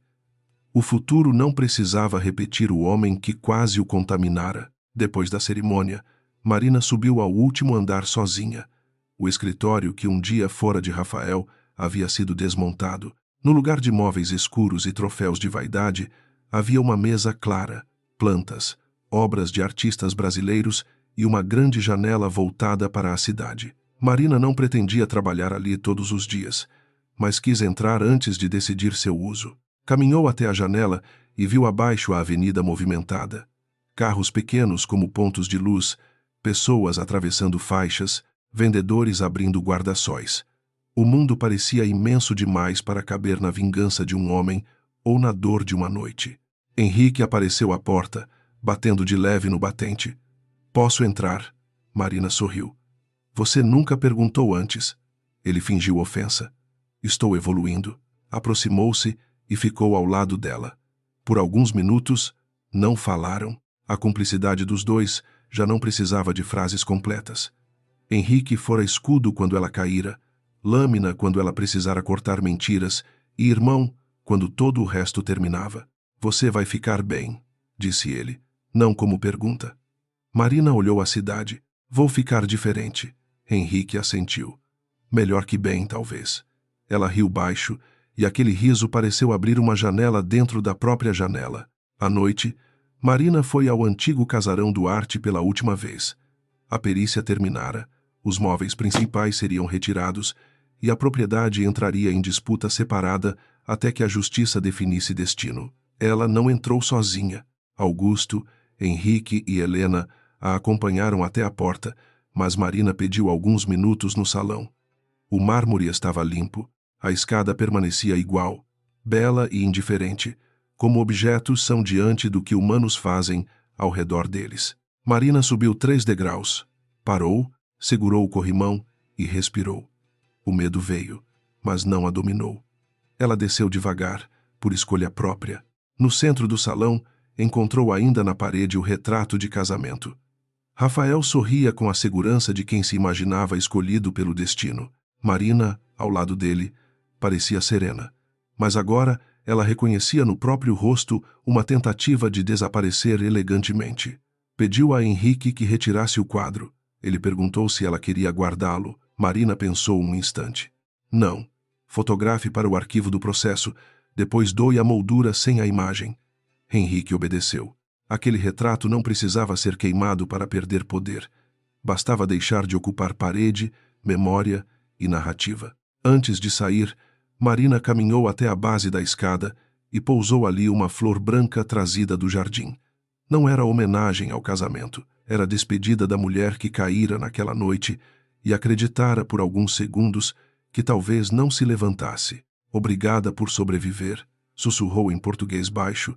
O futuro não precisava repetir o homem que quase o contaminara. Depois da cerimônia, Marina subiu ao último andar sozinha. O escritório que um dia fora de Rafael havia sido desmontado. No lugar de móveis escuros e troféus de vaidade, havia uma mesa clara, plantas, obras de artistas brasileiros e uma grande janela voltada para a cidade. Marina não pretendia trabalhar ali todos os dias, mas quis entrar antes de decidir seu uso. Caminhou até a janela e viu abaixo a avenida movimentada. Carros pequenos como pontos de luz, pessoas atravessando faixas, vendedores abrindo guarda-sóis. O mundo parecia imenso demais para caber na vingança de um homem ou na dor de uma noite. Henrique apareceu à porta, batendo de leve no batente. "Posso entrar?" Marina sorriu. "Você nunca perguntou antes." Ele fingiu ofensa. "Estou evoluindo." Aproximou-se e ficou ao lado dela. Por alguns minutos, não falaram. A cumplicidade dos dois já não precisava de frases completas. Henrique fora escudo quando ela caíra, lâmina quando ela precisara cortar mentiras e irmão quando todo o resto terminava. "Você vai ficar bem", disse ele, não como pergunta. Marina olhou a cidade. "Vou ficar diferente." Henrique assentiu. "Melhor que bem, talvez." Ela riu baixo, e aquele riso pareceu abrir uma janela dentro da própria janela. À noite, Marina foi ao antigo casarão Duarte pela última vez. A perícia terminara, os móveis principais seriam retirados e a propriedade entraria em disputa separada até que a justiça definisse destino. Ela não entrou sozinha. Augusto, Henrique e Helena a acompanharam até a porta, mas Marina pediu alguns minutos no salão. O mármore estava limpo, a escada permanecia igual, bela e indiferente, como objetos são diante do que humanos fazem ao redor deles. Marina subiu 3 degraus, parou, segurou o corrimão e respirou. O medo veio, mas não a dominou. Ela desceu devagar, por escolha própria. No centro do salão, encontrou ainda na parede o retrato de casamento. Rafael sorria com a segurança de quem se imaginava escolhido pelo destino. Marina, ao lado dele, parecia serena, mas agora ela reconhecia no próprio rosto uma tentativa de desaparecer elegantemente. Pediu a Henrique que retirasse o quadro. Ele perguntou se ela queria guardá-lo. Marina pensou um instante. "Não. Fotografe para o arquivo do processo, depois doe a moldura sem a imagem." Henrique obedeceu. Aquele retrato não precisava ser queimado para perder poder. Bastava deixar de ocupar parede, memória e narrativa. Antes de sair, Marina caminhou até a base da escada e pousou ali uma flor branca trazida do jardim. Não era homenagem ao casamento, era a despedida da mulher que caíra naquela noite e acreditara por alguns segundos que talvez não se levantasse. "Obrigada por sobreviver", sussurrou em português baixo,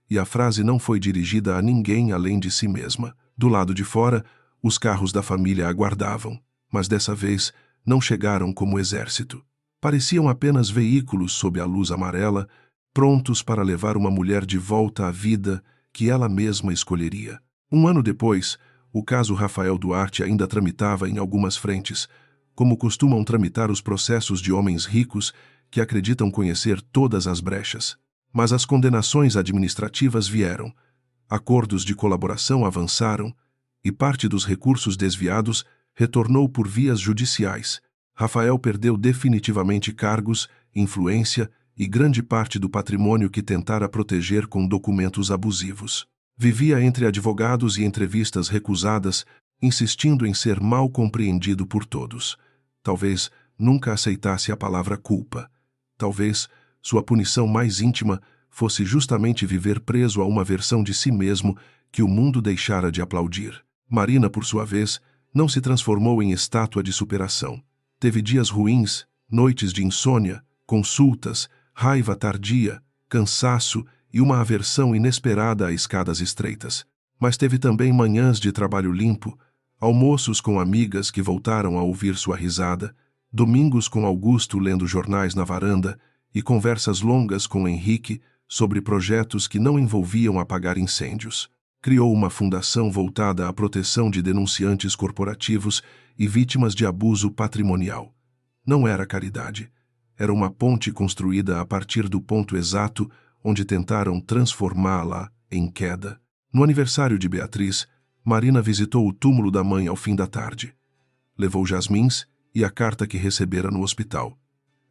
e a frase não foi dirigida a ninguém além de si mesma. Do lado de fora, os carros da família aguardavam, mas dessa vez não chegaram como exército. Pareciam apenas veículos sob a luz amarela, prontos para levar uma mulher de volta à vida que ela mesma escolheria. 1 ano depois, o caso Rafael Duarte ainda tramitava em algumas frentes, como costumam tramitar os processos de homens ricos que acreditam conhecer todas as brechas. Mas as condenações administrativas vieram, acordos de colaboração avançaram e parte dos recursos desviados retornou por vias judiciais. Rafael perdeu definitivamente cargos, influência e grande parte do patrimônio que tentara proteger com documentos abusivos. Vivia entre advogados e entrevistas recusadas, insistindo em ser mal compreendido por todos. Talvez nunca aceitasse a palavra culpa. Talvez sua punição mais íntima fosse justamente viver preso a uma versão de si mesmo que o mundo deixara de aplaudir. Marina, por sua vez, não se transformou em estátua de superação. Teve dias ruins, noites de insônia, consultas, raiva tardia, cansaço e uma aversão inesperada a escadas estreitas. Mas teve também manhãs de trabalho limpo, almoços com amigas que voltaram a ouvir sua risada, domingos com Augusto lendo jornais na varanda e conversas longas com Henrique sobre projetos que não envolviam apagar incêndios. Criou uma fundação voltada à proteção de denunciantes corporativos e vítimas de abuso patrimonial. Não era caridade. Era uma ponte construída a partir do ponto exato onde tentaram transformá-la em queda. No aniversário de Beatriz, Marina visitou o túmulo da mãe ao fim da tarde. Levou jasmins e a carta que recebera no hospital,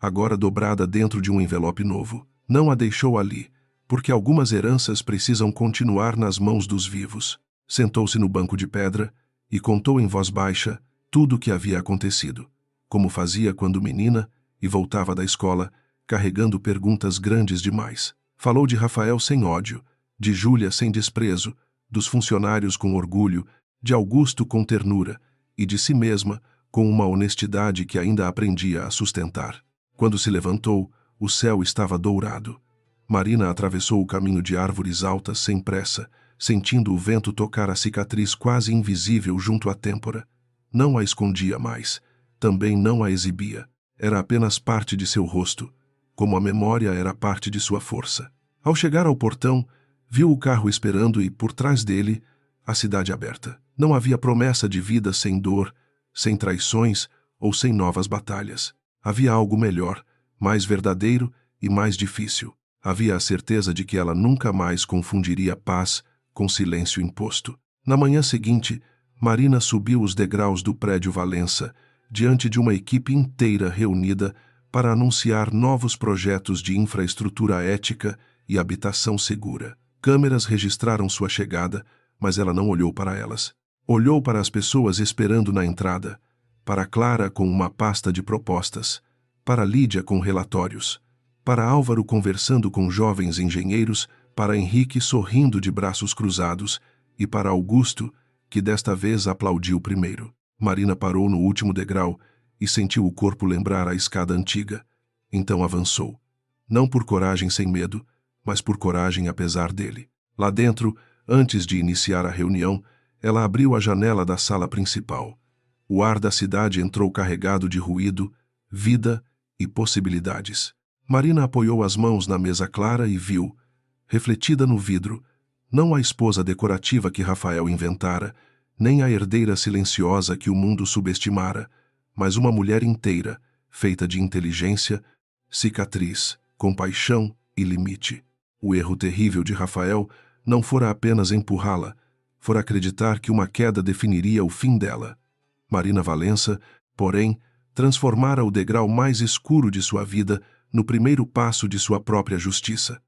agora dobrada dentro de um envelope novo. Não a deixou ali, porque algumas heranças precisam continuar nas mãos dos vivos. Sentou-se no banco de pedra e contou em voz baixa tudo o que havia acontecido, como fazia quando menina e voltava da escola, carregando perguntas grandes demais. Falou de Rafael sem ódio, de Júlia sem desprezo, dos funcionários com orgulho, de Augusto com ternura e de si mesma com uma honestidade que ainda aprendia a sustentar. Quando se levantou, o céu estava dourado. Marina atravessou o caminho de árvores altas sem pressa, sentindo o vento tocar a cicatriz quase invisível junto à têmpora. Não a escondia mais, também não a exibia. Era apenas parte de seu rosto, como a memória era parte de sua força. Ao chegar ao portão, viu o carro esperando e, por trás dele, a cidade aberta. Não havia promessa de vida sem dor, sem traições ou sem novas batalhas. Havia algo melhor, mais verdadeiro e mais difícil. Havia a certeza de que ela nunca mais confundiria paz com silêncio imposto. Na manhã seguinte, Marina subiu os degraus do prédio Valença, diante de uma equipe inteira reunida para anunciar novos projetos de infraestrutura ética e habitação segura. Câmeras registraram sua chegada, mas ela não olhou para elas. Olhou para as pessoas esperando na entrada, para Clara com uma pasta de propostas, para Lídia com relatórios, para Álvaro conversando com jovens engenheiros, para Henrique sorrindo de braços cruzados e para Augusto, que desta vez aplaudiu primeiro. Marina parou no último degrau e sentiu o corpo lembrar a escada antiga. Então avançou. Não por coragem sem medo, mas por coragem apesar dele. Lá dentro, antes de iniciar a reunião, ela abriu a janela da sala principal. O ar da cidade entrou carregado de ruído, vida e possibilidades. Marina apoiou as mãos na mesa clara e viu, refletida no vidro, não a esposa decorativa que Rafael inventara, nem a herdeira silenciosa que o mundo subestimara, mas uma mulher inteira, feita de inteligência, cicatriz, compaixão e limite. O erro terrível de Rafael não fora apenas empurrá-la, fora acreditar que uma queda definiria o fim dela. Marina Valença, porém, transformara o degrau mais escuro de sua vida no primeiro passo de sua própria justiça.